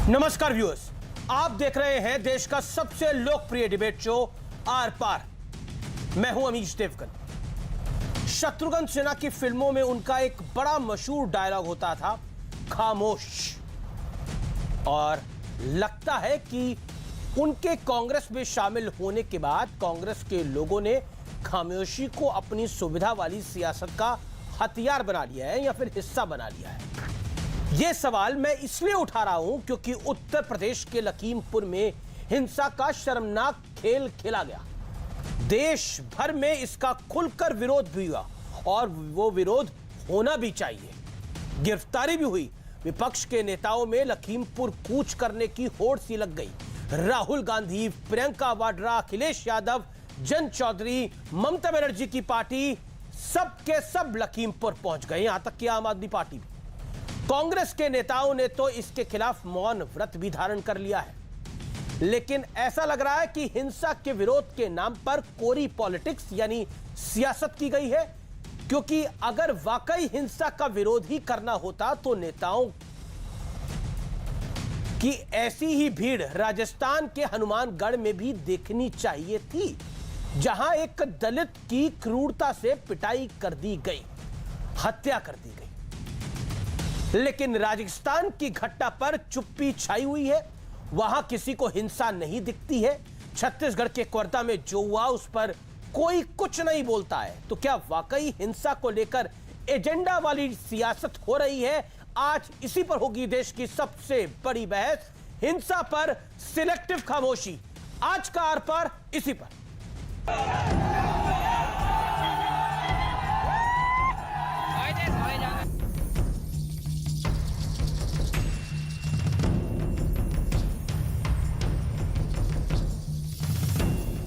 नमस्कार व्यूअर्स, आप देख रहे हैं देश का सबसे लोकप्रिय डिबेट शो आर पार। मैं हूं अमीश देवगन। शत्रुघ्न सिन्हा की फिल्मों में उनका एक बड़ा मशहूर डायलॉग होता था, खामोश। और लगता है कि उनके कांग्रेस में शामिल होने के बाद कांग्रेस के लोगों ने खामोशी को अपनी सुविधा वाली सियासत का हथियार बना लिया है या फिर हिस्सा बना लिया है। यह सवाल मैं इसलिए उठा रहा हूं क्योंकि उत्तर प्रदेश के लखीमपुर में हिंसा का शर्मनाक खेल खेला गया। देश भर में इसका खुलकर विरोध भी हुआ और वो विरोध होना भी चाहिए। गिरफ्तारी भी हुई। विपक्ष के नेताओं में लखीमपुर कूच करने की होड़ सी लग गई। राहुल गांधी, प्रियंका वाड्रा, अखिलेश यादव, जयंत चौधरी, ममता बनर्जी की पार्टी सब के सब लखीमपुर पहुंच गए, यहां तक कि आम आदमी पार्टी भी। कांग्रेस के नेताओं ने तो इसके खिलाफ मौन व्रत भी धारण कर लिया है। लेकिन ऐसा लग रहा है कि हिंसा के विरोध के नाम पर कोरी पॉलिटिक्स यानी सियासत की गई है, क्योंकि अगर वाकई हिंसा का विरोध ही करना होता तो नेताओं की ऐसी ही भीड़ राजस्थान के हनुमानगढ़ में भी देखनी चाहिए थी, जहां एक दलित की क्रूरता से पिटाई कर दी गई, हत्या कर दी गई। लेकिन राजस्थान की घटना पर चुप्पी छाई हुई है। वहां किसी को हिंसा नहीं दिखती है। छत्तीसगढ़ के कोरबा में जो हुआ उस पर कोई कुछ नहीं बोलता है। तो क्या वाकई हिंसा को लेकर एजेंडा वाली सियासत हो रही है? आज इसी पर होगी देश की सबसे बड़ी बहस, हिंसा पर सिलेक्टिव खामोशी। आज का आर पार इसी पर।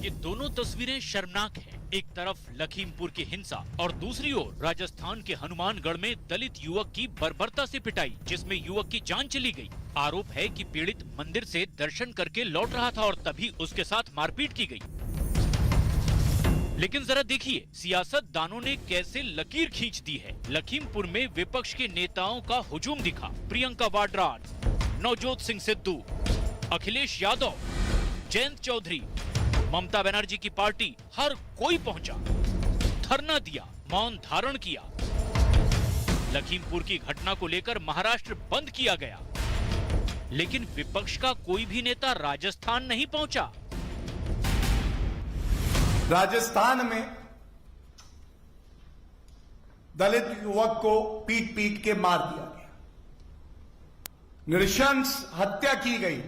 ये दोनों तस्वीरें शर्मनाक हैं। एक तरफ लखीमपुर की हिंसा और दूसरी ओर राजस्थान के हनुमानगढ़ में दलित युवक की बर्बरता से पिटाई, जिसमें युवक की जान चली गई। आरोप है कि पीड़ित मंदिर से दर्शन करके लौट रहा था और तभी उसके साथ मारपीट की गई। लेकिन जरा देखिए सियासतदानों ने कैसे लकीर खींच दी है। लखीमपुर में विपक्ष के नेताओं का हुजूम दिखा। प्रियंका वाड्रा, नवजोत सिंह सिद्धू, अखिलेश यादव, जयंत चौधरी, ममता बनर्जी की पार्टी, हर कोई पहुंचा, धरना दिया, मौन धारण किया। लखीमपुर की घटना को लेकर महाराष्ट्र बंद किया गया, लेकिन विपक्ष का कोई भी नेता राजस्थान नहीं पहुंचा। राजस्थान में दलित युवक को पीट पीट के मार दिया गया, नृशंस हत्या की गई।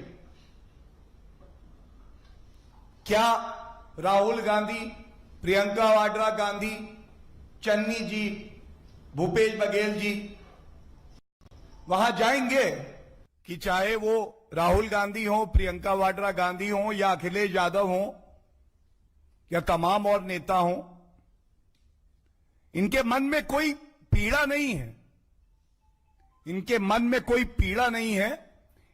क्या राहुल गांधी, प्रियंका वाड्रा गांधी, चन्नी जी, भूपेश बघेल जी वहां जाएंगे? कि चाहे वो राहुल गांधी हो, प्रियंका वाड्रा गांधी हो या अखिलेश यादव हो या तमाम और नेता हो, इनके मन में कोई पीड़ा नहीं है। इनके मन में कोई पीड़ा नहीं है।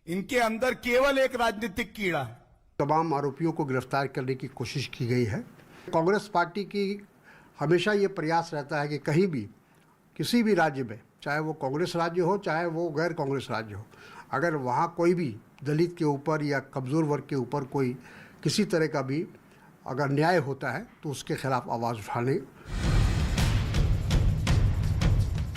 इनके अंदर केवल एक राजनीतिक कीड़ा है। तमाम आरोपियों को गिरफ्तार करने की कोशिश की गई है। कांग्रेस पार्टी की हमेशा ये प्रयास रहता है कि कहीं भी किसी भी राज्य में, चाहे वो कांग्रेस राज्य हो चाहे वो गैर कांग्रेस राज्य हो, अगर वहाँ कोई भी दलित के ऊपर या कमज़ोर वर्ग के ऊपर कोई किसी तरह का भी अगर न्याय होता है तो उसके खिलाफ आवाज़ उठाने।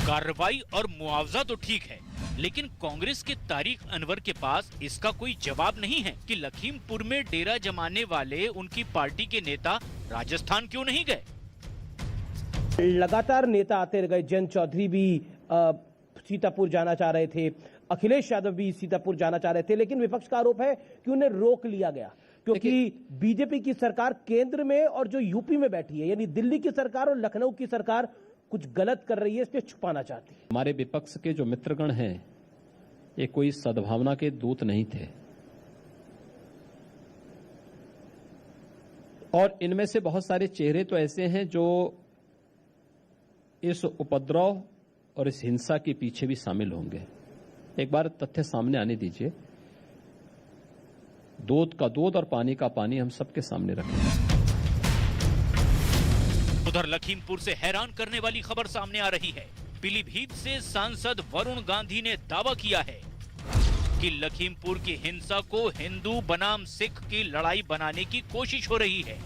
कार्रवाई और मुआवजा तो ठीक है, लेकिन कांग्रेस के तारिक अनवर के पास इसका कोई जवाब नहीं है कि लखीमपुर में डेरा जमाने वाले उनकी पार्टी के नेता राजस्थान क्यों नहीं गए। लगातार नेता आते गए। जयंत चौधरी भी सीतापुर जाना चाह रहे थे, अखिलेश यादव भी सीतापुर जाना चाह रहे थे, लेकिन विपक्ष का आरोप है कि उन्हें रोक लिया गया क्योंकि बीजेपी की सरकार केंद्र में और जो यूपी में बैठी है, यानी दिल्ली की सरकार और लखनऊ की सरकार कुछ गलत कर रही है, इसलिए छुपाना चाहती है। हमारे विपक्ष के जो मित्रगण हैं ये कोई सद्भावना के दूत नहीं थे, और इनमें से बहुत सारे चेहरे तो ऐसे हैं जो इस उपद्रव और इस हिंसा के पीछे भी शामिल होंगे। एक बार तथ्य सामने आने दीजिए। दूध का दूध और पानी का पानी हम सबके सामने रखें। उधर लखीमपुर से हैरान करने वाली खबर सामने आ रही है। पीलीभीत से सांसद वरुण गांधी ने दावा किया है कि लखीमपुर की हिंसा को हिंदू बनाम सिख की लड़ाई बनाने की कोशिश हो रही है।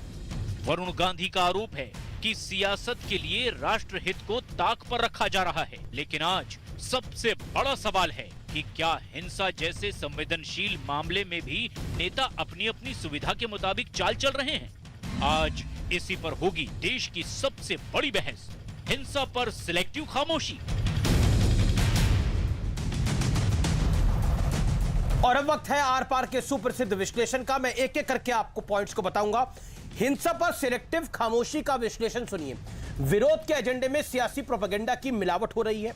वरुण गांधी का आरोप है कि सियासत के लिए राष्ट्रहित को ताक पर रखा जा रहा है। लेकिन आज सबसे बड़ा सवाल है कि क्या हिंसा जैसे संवेदनशील मामले में भी नेता अपनी अपनी सुविधा के मुताबिक चाल चल रहे हैं? आज इसी पर होगी देश की सबसे बड़ी बहस, हिंसा पर सिलेक्टिव खामोशी। और अब वक्त है आर पार के सुप्रसिद्ध विश्लेषण का। मैं एक एक करके आपको पॉइंट्स को बताऊंगा। हिंसा पर सिलेक्टिव खामोशी का विश्लेषण सुनिए। विरोध के एजेंडे में सियासी प्रोपेगेंडा की मिलावट हो रही है।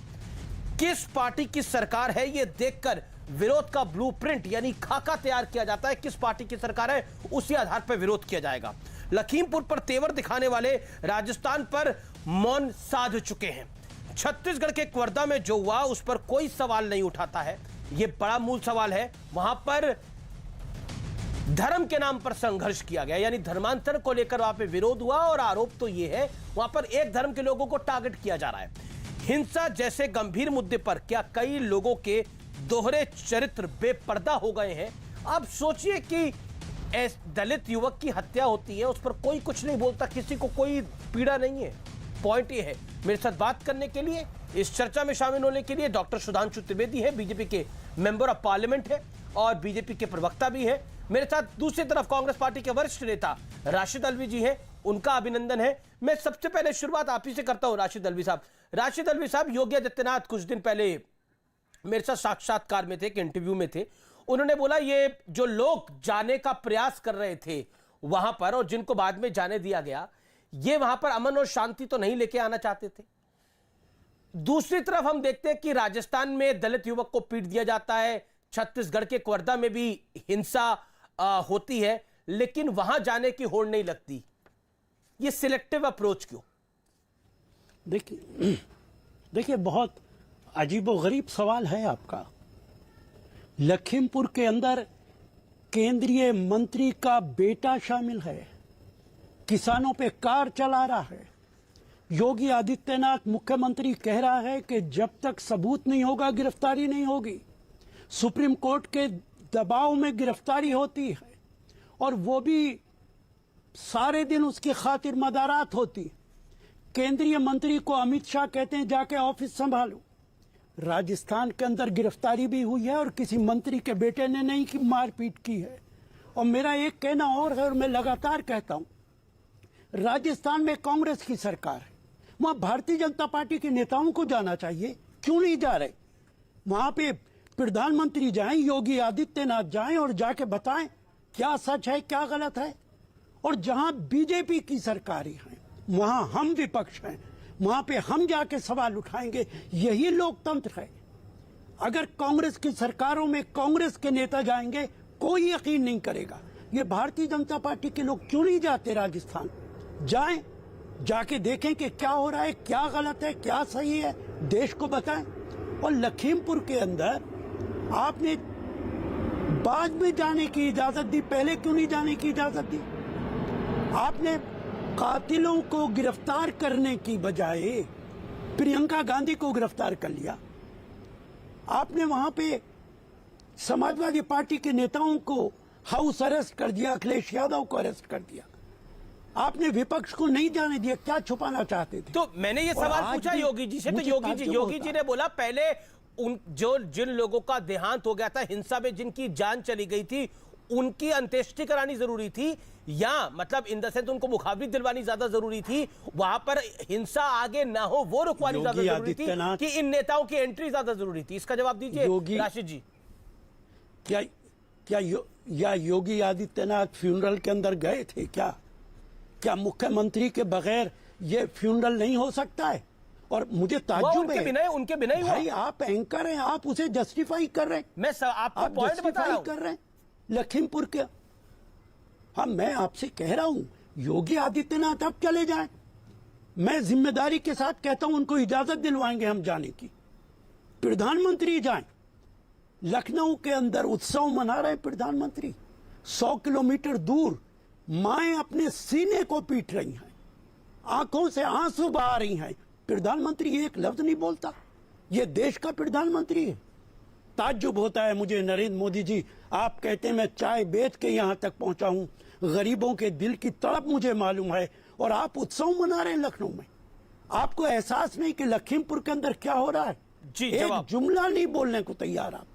किस पार्टी की सरकार है यह देखकर विरोध का ब्लूप्रिंट यानी खाका तैयार किया जाता है। किस पार्टी की सरकार है उसी आधार पर विरोध किया जाएगा। लखीमपुर पर तेवर दिखाने वाले राजस्थान पर मौन साध चुके हैं। छत्तीसगढ़ के क्वर्दा में जो हुआ उस पर कोई सवाल नहीं उठाता है। यह बड़ा मूल सवाल है। वहां पर धर्म के नाम पर संघर्ष किया गया, यानी धर्मांतर को लेकर वहां पे विरोध हुआ और आरोप तो यह है वहां पर एक धर्म के लोगों को टारगेट किया जा रहा है। हिंसा जैसे गंभीर मुद्दे पर क्या कई लोगों के दोहरे चरित्र बेपर्दा हो गए हैं? अब सोचिए कि दलित युवक की हत्या होती है, उस पर कोई कुछ नहीं बोलता, किसी को कोई पीड़ा नहीं है। पॉइंट ये है। मेरे साथ बात करने के लिए, इस चर्चा में शामिल होने के लिए डॉक्टर सुधांशु त्रिवेदी है, बीजेपी के मेंबर ऑफ पार्लियामेंट है और बीजेपी के प्रवक्ता भी है। मेरे साथ दूसरी तरफ कांग्रेस पार्टी के वरिष्ठ नेता राशिद अल्वी जी हैं, उनका अभिनंदन है। मैं सबसे पहले शुरुआत आप ही से करता हूं राशिद अल्वी साहब। राशिद अल्वी साहब, योगी आदित्यनाथ कुछ दिन पहले मेरे साथ साक्षात्कार में थे, एक इंटरव्यू में थे। उन्होंने बोला ये जो लोग जाने का प्रयास कर रहे थे वहां पर और जिनको बाद में जाने दिया गया, ये वहां पर अमन और शांति तो नहीं लेके आना चाहते थे। दूसरी तरफ हम देखते हैं कि राजस्थान में दलित युवक को पीट दिया जाता है, छत्तीसगढ़ के क्वर्दा में भी हिंसा होती है, लेकिन वहां जाने की होड़ नहीं लगती। ये सिलेक्टिव अप्रोच क्यों? देखिए बहुत अजीबोगरीब सवाल है आपका। लखीमपुर के अंदर केंद्रीय मंत्री का बेटा शामिल है, किसानों पे कार चला रहा है। योगी आदित्यनाथ मुख्यमंत्री कह रहा है कि जब तक सबूत नहीं होगा गिरफ्तारी नहीं होगी। सुप्रीम कोर्ट के दबाव में गिरफ्तारी होती है और वो भी सारे दिन उसकी खातिर मदारात होती। केंद्रीय मंत्री को अमित शाह कहते हैं जाके ऑफिस संभालो। राजस्थान के अंदर गिरफ्तारी भी हुई है और किसी मंत्री के बेटे ने नहीं की मारपीट की है। और मेरा एक कहना और है और मैं लगातार कहता हूं, राजस्थान में कांग्रेस की सरकार है, वहां भारतीय जनता पार्टी के नेताओं को जाना चाहिए, क्यों नहीं जा रहे? वहां पे प्रधानमंत्री जाएं, योगी आदित्यनाथ जाएं और जाके बताएं क्या सच है क्या गलत है। और जहां बीजेपी की सरकारें हैं वहां हम विपक्ष हैं, वहां पे हम जाके सवाल उठाएंगे। यही लोकतंत्र है। अगर कांग्रेस की सरकारों में कांग्रेस के नेता जाएंगे कोई यकीन नहीं करेगा। ये भारतीय जनता पार्टी के लोग क्यों नहीं जाते राजस्थान? जाएं, जाके देखें कि क्या हो रहा है, क्या गलत है, क्या सही है, देश को बताएं। और लखीमपुर के अंदर आपने बाद में जाने की इजाजत दी, पहले क्यों नहीं जाने की इजाजत दी? आपने कातिलों को गिरफ्तार करने की बजाय प्रियंका गांधी को गिरफ्तार कर लिया। आपने वहां पे समाजवादी पार्टी के नेताओं को हाउस अरेस्ट कर दिया, अखिलेश यादव को अरेस्ट कर दिया। आपने विपक्ष को नहीं जाने दिया, क्या छुपाना चाहते थे? तो मैंने ये सवाल पूछा योगी जी से, तो योगी जी ने बोला पहले जिन लोगों का देहांत हो गया था, हिंसा में जिनकी जान चली गई थी, उनकी अंत्येष्टि करानी जरूरी थी, या मतलब इन द सेंस उनको मुखावरी दिलवानी ज्यादा जरूरी थी? वहां पर हिंसा आगे ना हो वो रुकवानी ज्यादा जरूरी थी कि इन नेताओं की एंट्री ज्यादा जरूरी थी? इसका जवाब दीजिए राशिद जी। क्या योगी आदित्यनाथ फ्यूनरल के अंदर गए थे? क्या मुख्यमंत्री के बगैर ये फ्यूनरल नहीं हो सकता है? और मुझे ताज्जुब है, उनके बिना ही भाई आप एंकर हैं, आप उसे जस्टिफाई कर रहे हैं। मैं आपको पॉइंट बता रहा हूं। कर रहे हैं लखीमपुर के। हाँ, मैं आपसे कह रहा हूं योगी आदित्यनाथ अब चले जाएं। मैं जिम्मेदारी के साथ कहता हूं उनको इजाजत दिलवाएंगे हम जाने की। प्रधानमंत्री जाएं। लखनऊ के अंदर उत्सव मना रहे प्रधानमंत्री, 100 किलोमीटर दूर माएं अपने सीने को पीट रही हैं, आंखों से आंसू बहा रही हैं। प्रधानमंत्री एक लफ्ज नहीं बोलता। ये देश का प्रधानमंत्री है। ताज्जुब होता है मुझे नरेंद्र मोदी जी, आप कहते हैं मैं चाय बेच के यहाँ तक पहुंचा हूं, गरीबों के दिल की तड़प मुझे मालूम है, और आप उत्सव मना रहे हैं लखनऊ में। आपको एहसास नहीं कि लखीमपुर के अंदर क्या हो रहा है? जी, एक जवाब। जुमला नहीं बोलने को तैयार आप।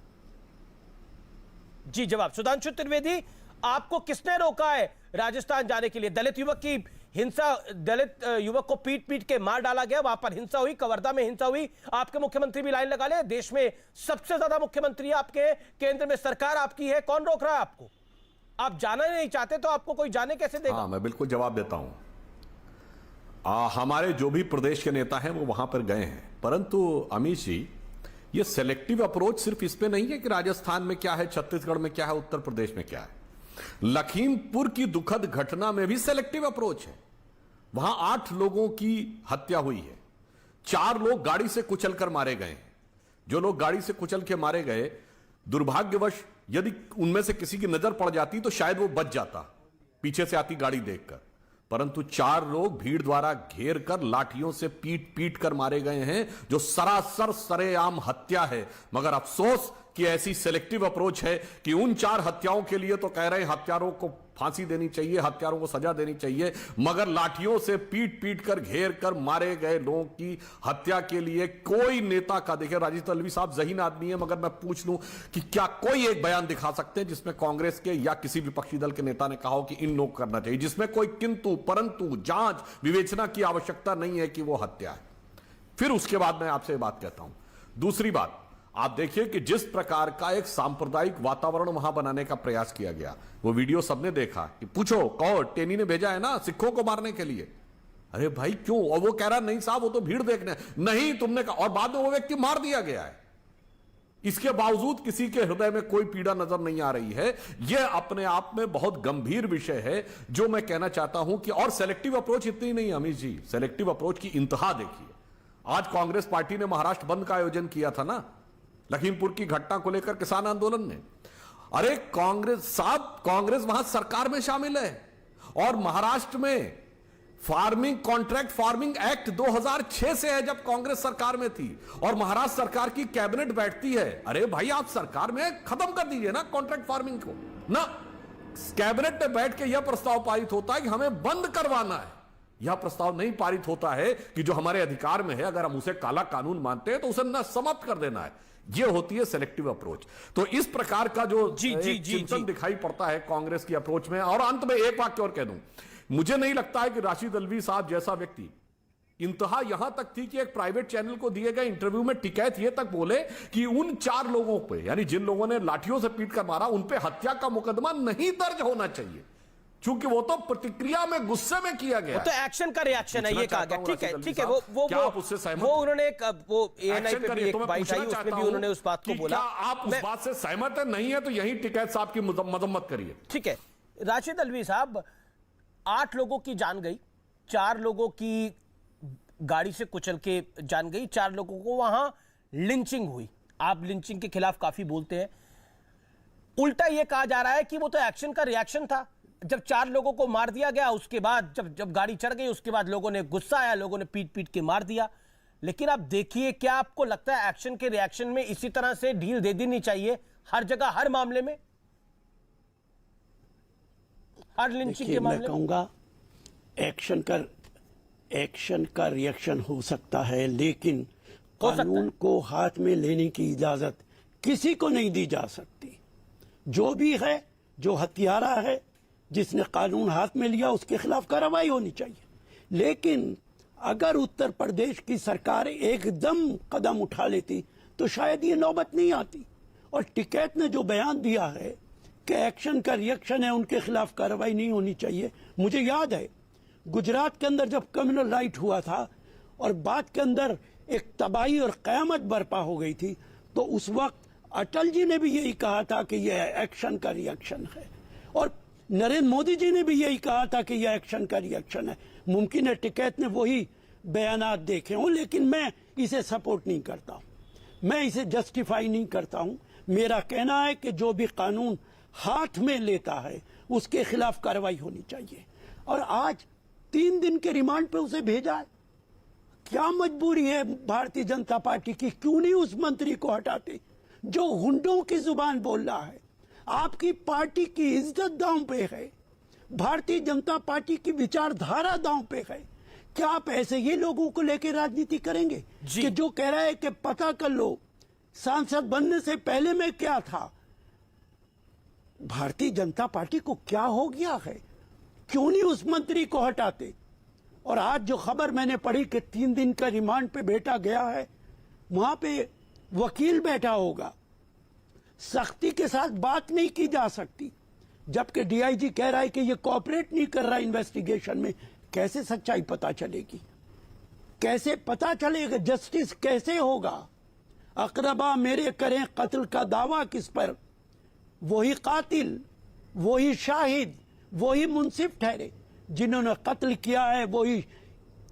जी जवाब। सुधांशु त्रिवेदी, आपको किसने रोका है राजस्थान जाने के लिए? दलित युवक की हिंसा, दलित युवक को पीट पीट के मार डाला गया, वहां पर हिंसा हुई, कवर्धा में हिंसा हुई, आपके मुख्यमंत्री भी लाइन लगा ले, देश में सबसे ज्यादा मुख्यमंत्री आपके, केंद्र में सरकार आपकी है, कौन रोक रहा है आपको? आप जाना नहीं चाहते तो आपको कोई जाने कैसे देगा? हाँ, मैं बिल्कुल जवाब देता हूं। हमारे जो भी प्रदेश के नेता हैं वो वहां पर गए हैं, परंतु अमित जी, ये सेलेक्टिव अप्रोच सिर्फ इस पे नहीं है कि राजस्थान में क्या है, छत्तीसगढ़ में क्या है, उत्तर प्रदेश में क्या है। लखीमपुर की दुखद घटना में भी सेलेक्टिव अप्रोच है। वहां 8 लोगों की हत्या हुई है, 4 लोग गाड़ी से कुचलकर मारे गए हैं। जो लोग गाड़ी से कुचल के मारे गए, दुर्भाग्यवश यदि उनमें से किसी की नजर पड़ जाती तो शायद वो बच जाता, पीछे से आती गाड़ी देखकर, परंतु 4 लोग भीड़ द्वारा घेर कर लाठियों से पीट पीट कर मारे गए हैं, जो सरासर सरेआम हत्या है। मगर अफसोस कि ऐसी सेलेक्टिव अप्रोच है कि उन 4 हत्याओं के लिए तो कह रहे हैं हत्यारों को फांसी देनी चाहिए, हत्यारों को सजा देनी चाहिए, मगर लाठियों से पीट पीट कर घेर कर मारे गए लोगों की हत्या के लिए कोई नेता का, देखिए राजीव तलवी साहब ज़हीन आदमी है, मगर मैं पूछ लूं कि क्या कोई एक बयान दिखा सकते हैं जिसमें कांग्रेस के या किसी विपक्षी दल के नेता ने कहा हो कि इन लोग करना चाहिए, जिसमें कोई किंतु परंतु जांच विवेचना की आवश्यकता नहीं है कि वो हत्या है। फिर उसके बाद मैं आपसे बात कहता हूं। दूसरी बात, आप देखिए कि जिस प्रकार का एक सांप्रदायिक वातावरण वहां बनाने का प्रयास किया गया, वो वीडियो सबने देखा कि पूछो कहो टेनी ने भेजा है ना सिखों को मारने के लिए। अरे भाई क्यों? और वो कह रहा नहीं साहब वो तो भीड़ देखने, नहीं तुमने कहा, और बाद में वो व्यक्ति मार दिया गया है। इसके बावजूद किसी के हृदय में कोई पीड़ा नजर नहीं आ रही है। यह अपने आप में बहुत गंभीर विषय है, जो मैं कहना चाहता हूं कि, और सेलेक्टिव अप्रोच इतनी नहीं अमित जी, सेलेक्टिव अप्रोच की इंतहा देखिए। आज कांग्रेस पार्टी ने महाराष्ट्र बंद का आयोजन किया था ना, लखीमपुर की घटना को लेकर किसान आंदोलन में। अरे कांग्रेस वहां सरकार में शामिल है, और महाराष्ट्र में कॉन्ट्रैक्ट फार्मिंग एक्ट 2006 से है, जब कांग्रेस सरकार में थी, और महाराष्ट्र सरकार की कैबिनेट बैठती है। अरे भाई आप सरकार में खत्म कर दीजिए ना कॉन्ट्रैक्ट फार्मिंग को ना। कैबिनेट में बैठ के यह प्रस्ताव पारित होता है कि हमें बंद करवाना है। यह प्रस्ताव नहीं पारित होता है कि जो हमारे अधिकार में है, अगर हम उसे काला कानून मानते हैं तो उसे न समाप्त कर देना है। यह होती है सेलेक्टिव अप्रोच। तो इस प्रकार का जो चिंतन दिखाई पड़ता है कांग्रेस की अप्रोच में। और अंत में एक वाक्य और कह दूं, मुझे नहीं लगता है कि राशिद अल्वी साहब जैसा व्यक्ति, इंतहा यहां तक थी कि एक प्राइवेट चैनल को दिए गए इंटरव्यू में टिकैत ये तक बोले कि उन 4 लोगों पे, यानी जिन लोगों ने लाठियों से पीट कर मारा, उन पे हत्या का मुकदमा नहीं दर्ज होना चाहिए, क्योंकि वो तो प्रतिक्रिया में गुस्से में किया गया, वो तो एक्शन का रिएक्शन है, ये कहा गया। ठीक है, ठीक है, वो उन्होंने वो एएनआई पे भी एक बाइट आई, उसमें भी उन्होंने उस बात को बोला। आप उस बात से सहमत है? नहीं है तो यही टिकैत साहब की मजम्मत करिए। ठीक है, राशिद अल्वी साहब, 8 लोगों की जान गई, 4 लोगों की गाड़ी से कुचल के जान गई, 4 लोगों को वहां लिंचिंग हुई। आप लिंचिंग के खिलाफ काफी बोलते हैं। उल्टा यह कहा जा रहा है कि वो तो एक्शन का रिएक्शन था। जब 4 लोगों को मार दिया गया, उसके बाद जब गाड़ी चढ़ गई, उसके बाद लोगों ने गुस्सा आया, लोगों ने पीट पीट के मार दिया। लेकिन आप देखिए, क्या आपको लगता है एक्शन के रिएक्शन में इसी तरह से ढील दे देनी चाहिए हर जगह, हर मामले में, हर लिंचिंग के मामले में? मैं कहूंगा एक्शन का रिएक्शन हो सकता है, लेकिन कानून को हाथ में लेने की इजाजत किसी को नहीं दी जा सकती। जो भी है, जो हत्यारा है, जिसने कानून हाथ में लिया, उसके खिलाफ कार्रवाई होनी चाहिए। लेकिन अगर उत्तर प्रदेश की सरकार एकदम कदम उठा लेती तो शायद ये नौबत नहीं आती। और टिकैत ने जो बयान दिया है कि एक्शन का रिएक्शन है, उनके खिलाफ कार्रवाई नहीं होनी चाहिए। मुझे याद है गुजरात के अंदर जब कम्युनल राइट हुआ था और बाद के अंदर एक तबाही और कयामत बर्पा हो गई थी, तो उस वक्त अटल जी ने भी यही कहा था कि यह एक्शन का रिएक्शन है, और नरेंद्र मोदी जी ने भी यही कहा था कि यह एक्शन का रिएक्शन है। मुमकिन है टिकैत ने वही बयानात देखे हों, लेकिन मैं इसे सपोर्ट नहीं करता हूं, मैं इसे जस्टिफाई नहीं करता हूं। मेरा कहना है कि जो भी कानून हाथ में लेता है उसके खिलाफ कार्रवाई होनी चाहिए। और आज 3 दिन के रिमांड पे उसे भेजा है। क्या मजबूरी है भारतीय जनता पार्टी की? क्यों नहीं उस मंत्री को हटाते जो गुंडों की जुबान बोल रहा है। आपकी पार्टी की इज्जत दांव पे है, भारतीय जनता पार्टी की विचारधारा दांव पे है। क्या आप ऐसे ही लोगों को लेकर राजनीति करेंगे कि जो कह रहा है कि पता कर लो सांसद बनने से पहले मैं क्या था? भारतीय जनता पार्टी को क्या हो गया है? क्यों नहीं उस मंत्री को हटाते? और आज जो खबर मैंने पढ़ी कि 3 दिन का रिमांड पे बैठा गया है, वहां पे वकील बैठा होगा, सख्ती के साथ बात नहीं की जा सकती, जबकि डीआईजी कह रहा है कि ये कोऑपरेट नहीं कर रहा इन्वेस्टिगेशन में। कैसे सच्चाई पता चलेगी? कैसे पता चलेगा? जस्टिस कैसे होगा? अकरबा मेरे करें कत्ल का दावा किस पर? वही कातिल, वही शाहिद, वही मुंसिफ ठहरे। जिन्होंने कत्ल किया है वही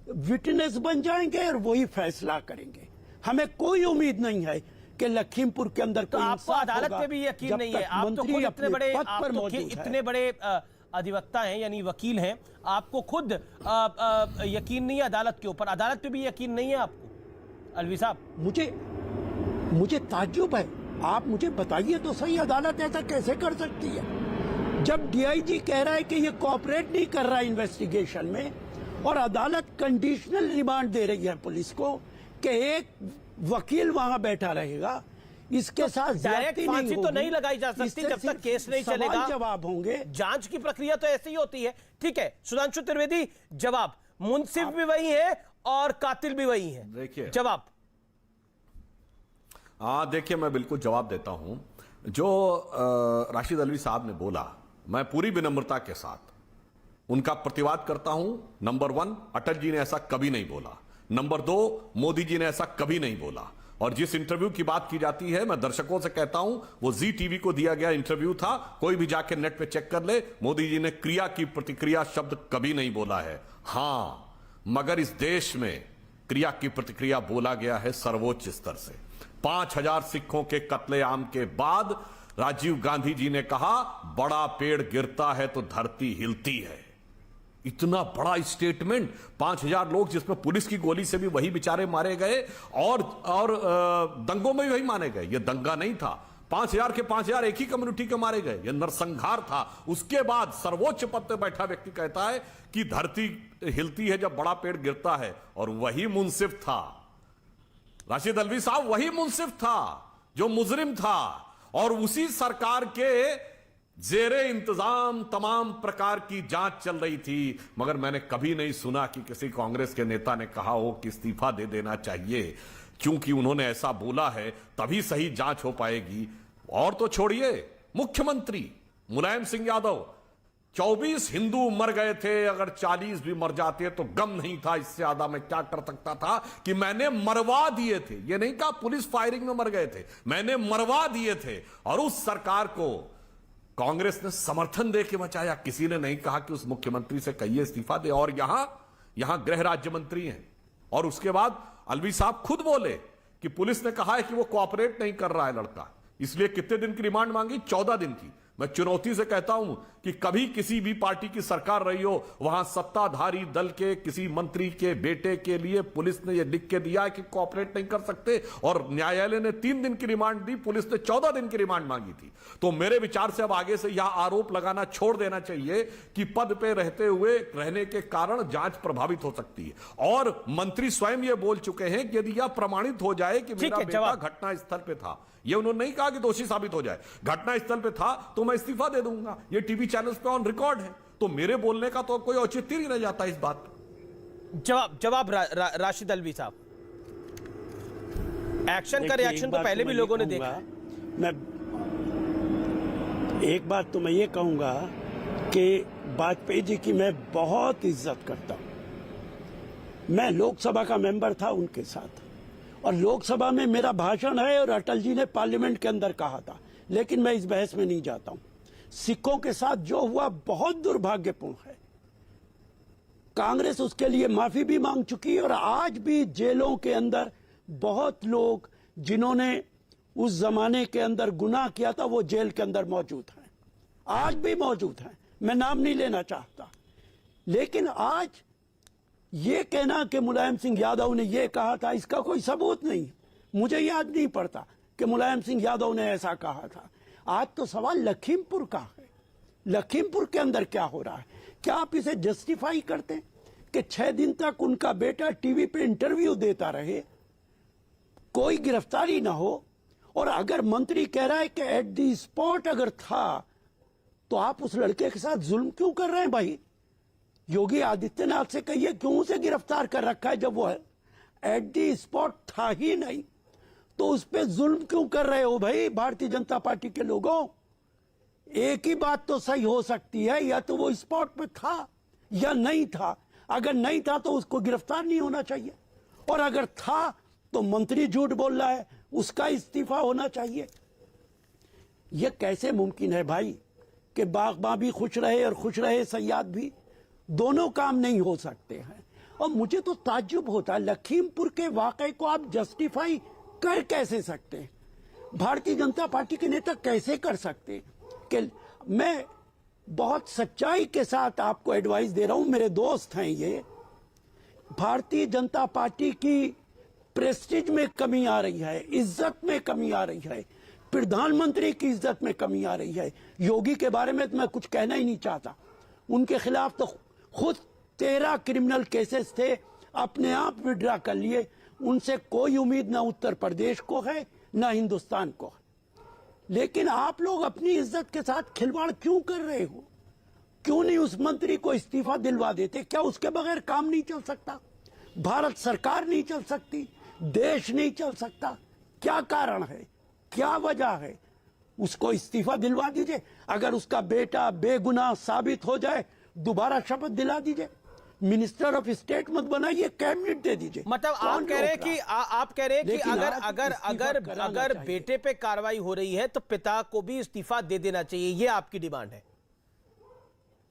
विटनेस बन जाएंगे और वही फैसला करेंगे। हमें कोई उम्मीद नहीं है कि लखीमपुर के अंदर तो आपको अदालत पे भी यकीन नहीं है? आप तो खुद इतने बड़े अधिवक्ता हैं, यानी वकील हैं, आपको खुद यकीन नहीं है अदालत के ऊपर? अदालत पे भी यकीन नहीं है आपको अलवी साहब? मुझे ताज्जुब है। आप मुझे बताइए तो सही, अदालत ऐसा कैसे कर सकती है? जब डीआईजी कह रहा है कि ये कोऑपरेट नहीं कर रहा इन्वेस्टिगेशन में, और अदालत कंडीशनल रिमांड दे रही है पुलिस को कि एक वकील वहां बैठा रहेगा, इसके साथ डायरेक्ट फांसी तो नहीं लगाई जा सकती जब तक केस नहीं चलेगा। जवाब होंगे। जांच की प्रक्रिया तो ऐसी ही होती है। ठीक है सुधांशु त्रिवेदी, जवाब। मुंसिफ भी वही है और कातिल भी वही है, देखिए जवाब। देखिए मैं बिल्कुल जवाब देता हूं। जो राशिद अल्वी साहब ने बोला, मैं पूरी विनम्रता के साथ उनका प्रतिवाद करता हूं। नंबर 1, अटल जी ने ऐसा कभी नहीं बोला। नंबर 2, मोदी जी ने ऐसा कभी नहीं बोला। और जिस इंटरव्यू की बात की जाती है, मैं दर्शकों से कहता हूं, वो जी टीवी को दिया गया इंटरव्यू था, कोई भी जाके नेट पे चेक कर ले। मोदी जी ने क्रिया की प्रतिक्रिया शब्द कभी नहीं बोला है। हां, मगर इस देश में क्रिया की प्रतिक्रिया बोला गया है सर्वोच्च स्तर से। 5000 सिखों के कत्लेआम के बाद राजीव गांधी जी ने कहा, बड़ा पेड़ गिरता है तो धरती हिलती है। इतना बड़ा स्टेटमेंट, 5000 लोग जिसमें पुलिस की गोली से भी वही बेचारे मारे गए और दंगों में भी वही मारे गए। यह दंगा नहीं था, 5000 के 5000 एक ही कम्युनिटी के मारे गए, यह नरसंहार था। उसके बाद सर्वोच्च पद पर बैठा व्यक्ति कहता है कि धरती हिलती है जब बड़ा पेड़ गिरता है, और वही मुंसिफ था राशिद अल्वी साहब, वही मुंसिफ था जो मुजरिम था, और उसी सरकार के जेरे इंतजाम तमाम प्रकार की जांच चल रही थी। मगर मैंने कभी नहीं सुना कि किसी कांग्रेस के नेता ने कहा हो कि इस्तीफा दे देना चाहिए, क्योंकि उन्होंने ऐसा बोला है तभी सही जांच हो पाएगी। और तो छोड़िए, मुख्यमंत्री मुलायम सिंह यादव, 24 हिंदू मर गए थे, अगर 40 भी मर जाते तो गम नहीं था। इससे ज्यादा मैं क्या कर सकता था कि मैंने मरवा दिए थे। यह नहीं कहा पुलिस फायरिंग में मर गए थे, मैंने मरवा दिए थे। और उस सरकार को कांग्रेस ने समर्थन देके बचाया। किसी ने नहीं कहा कि उस मुख्यमंत्री से कहिए इस्तीफा दे। और यहां गृह राज्य मंत्री हैं, और उसके बाद अलवी साहब खुद बोले कि पुलिस ने कहा है कि वो कोऑपरेट नहीं कर रहा है लड़का, इसलिए कितने दिन की रिमांड मांगी? 14 दिन की। मैं चुनौती से कहता हूं कि कभी किसी भी पार्टी की सरकार रही हो, वहां सत्ताधारी दल के किसी मंत्री के बेटे के लिए पुलिस ने यह लिख के दिया कि कोऑपरेट नहीं कर सकते, और न्यायालय ने 3 दिन की रिमांड दी, पुलिस ने 14 दिन की रिमांड मांगी थी। तो मेरे विचार से अब आगे से यह आरोप लगाना छोड़ देना चाहिए कि पद पे रहने के कारण जांच प्रभावित हो सकती है। और मंत्री स्वयं यह बोल चुके हैं कि यदि यह प्रमाणित हो जाए कि मेरा बेटा घटनास्थल पे था, ये उन्होंने नहीं कहा कि दोषी साबित हो जाए, घटनास्थल पे था तो मैं इस्तीफा दे दूंगा, ये टीवी चैनल्स पे ऑन रिकॉर्ड है, तो मेरे बोलने का तो कोई औचित्य ही नहीं जाता इस बात पे। जवाब राशिद अल्वी साहब, एक्शन का रिएक्शन तो पहले भी लोगों ने देखा। मैं एक बात तो मैं ये कहूंगा कि वाजपेयी जी की मैं बहुत इज्जत करता हूं। मैं लोकसभा का मेंबर था उनके साथ, और लोकसभा में मेरा भाषण है, और अटल जी ने पार्लियामेंट के अंदर कहा था। लेकिन मैं इस बहस में नहीं जाता हूं। सिखों के साथ जो हुआ बहुत दुर्भाग्यपूर्ण है। कांग्रेस उसके लिए माफी भी मांग चुकी है, और आज भी जेलों के अंदर बहुत लोग जिन्होंने उस जमाने के अंदर गुनाह किया था वो जेल के अंदर मौजूद हैं, आज भी मौजूद हैं। मैं नाम नहीं लेना चाहता, लेकिन आज ये कहना कि मुलायम सिंह यादव ने ये कहा था, इसका कोई सबूत नहीं, मुझे याद नहीं पड़ता। कि मुलायम सिंह यादव ने ऐसा कहा था। आज तो सवाल लखीमपुर का है। लखीमपुर के अंदर क्या हो रहा है? क्या आप इसे जस्टिफाई करते हैं कि 6 दिन तक उनका बेटा टीवी पे इंटरव्यू देता रहे, कोई गिरफ्तारी ना हो? और अगर मंत्री कह रहा है कि एट दी स्पॉट अगर था, तो आप उस लड़के के साथ जुल्म क्यों कर रहे हैं भाई? योगी आदित्यनाथ से कहिए क्यों उसे गिरफ्तार कर रखा है जब वो एट दी स्पॉट था ही नहीं? तो उस पर जुल्म क्यों कर रहे हो भाई भारतीय जनता पार्टी के लोगों? एक ही बात तो सही हो सकती है, या तो वो स्पॉट पे था या नहीं था। अगर नहीं था तो उसको गिरफ्तार नहीं होना चाहिए, और अगर था तो मंत्री झूठ बोल रहा है, उसका इस्तीफा होना चाहिए। यह कैसे मुमकिन है भाई कि बागबां भी खुश रहे और खुश रहे सयाद भी? दोनों काम नहीं हो सकते हैं। और मुझे तो ताज्जुब होता है, लखीमपुर के वाकये को आप जस्टिफाई कर कैसे सकते हैं? भारतीय जनता पार्टी के नेता कैसे कर सकते हैं? कि मैं बहुत सच्चाई के साथ आपको एडवाइस दे रहा हूं, मेरे दोस्त हैं ये, भारतीय जनता पार्टी की प्रेस्टीज में कमी आ रही है, इज्जत में कमी आ रही है, प्रधानमंत्री की इज्जत में कमी आ रही है। योगी के बारे में तो मैं कुछ कहना ही नहीं चाहता। उनके खिलाफ तो खुद 13 क्रिमिनल केसेस थे, अपने आप विड्रा कर लिए। उनसे कोई उम्मीद ना उत्तर प्रदेश को है ना हिंदुस्तान को है। लेकिन आप लोग अपनी इज्जत के साथ खिलवाड़ क्यों कर रहे हो? क्यों नहीं उस मंत्री को इस्तीफा दिलवा देते? क्या उसके बगैर काम नहीं चल सकता? भारत सरकार नहीं चल सकती? देश नहीं चल सकता? क्या कारण है? क्या वजह है? उसको इस्तीफा दिलवा दीजिए। अगर उसका बेटा बेगुनाह साबित हो जाए, दोबारा शपथ दिला दीजिए। मिनिस्टर ऑफ स्टेट मत बनाइए, कैबिनेट दे दीजिए। मतलब आप कह रहे हैं कि आप कह रहे हैं कि अगर बेटे पे कार्रवाई हो रही है तो पिता को भी इस्तीफा दे देना चाहिए, ये आपकी डिमांड है?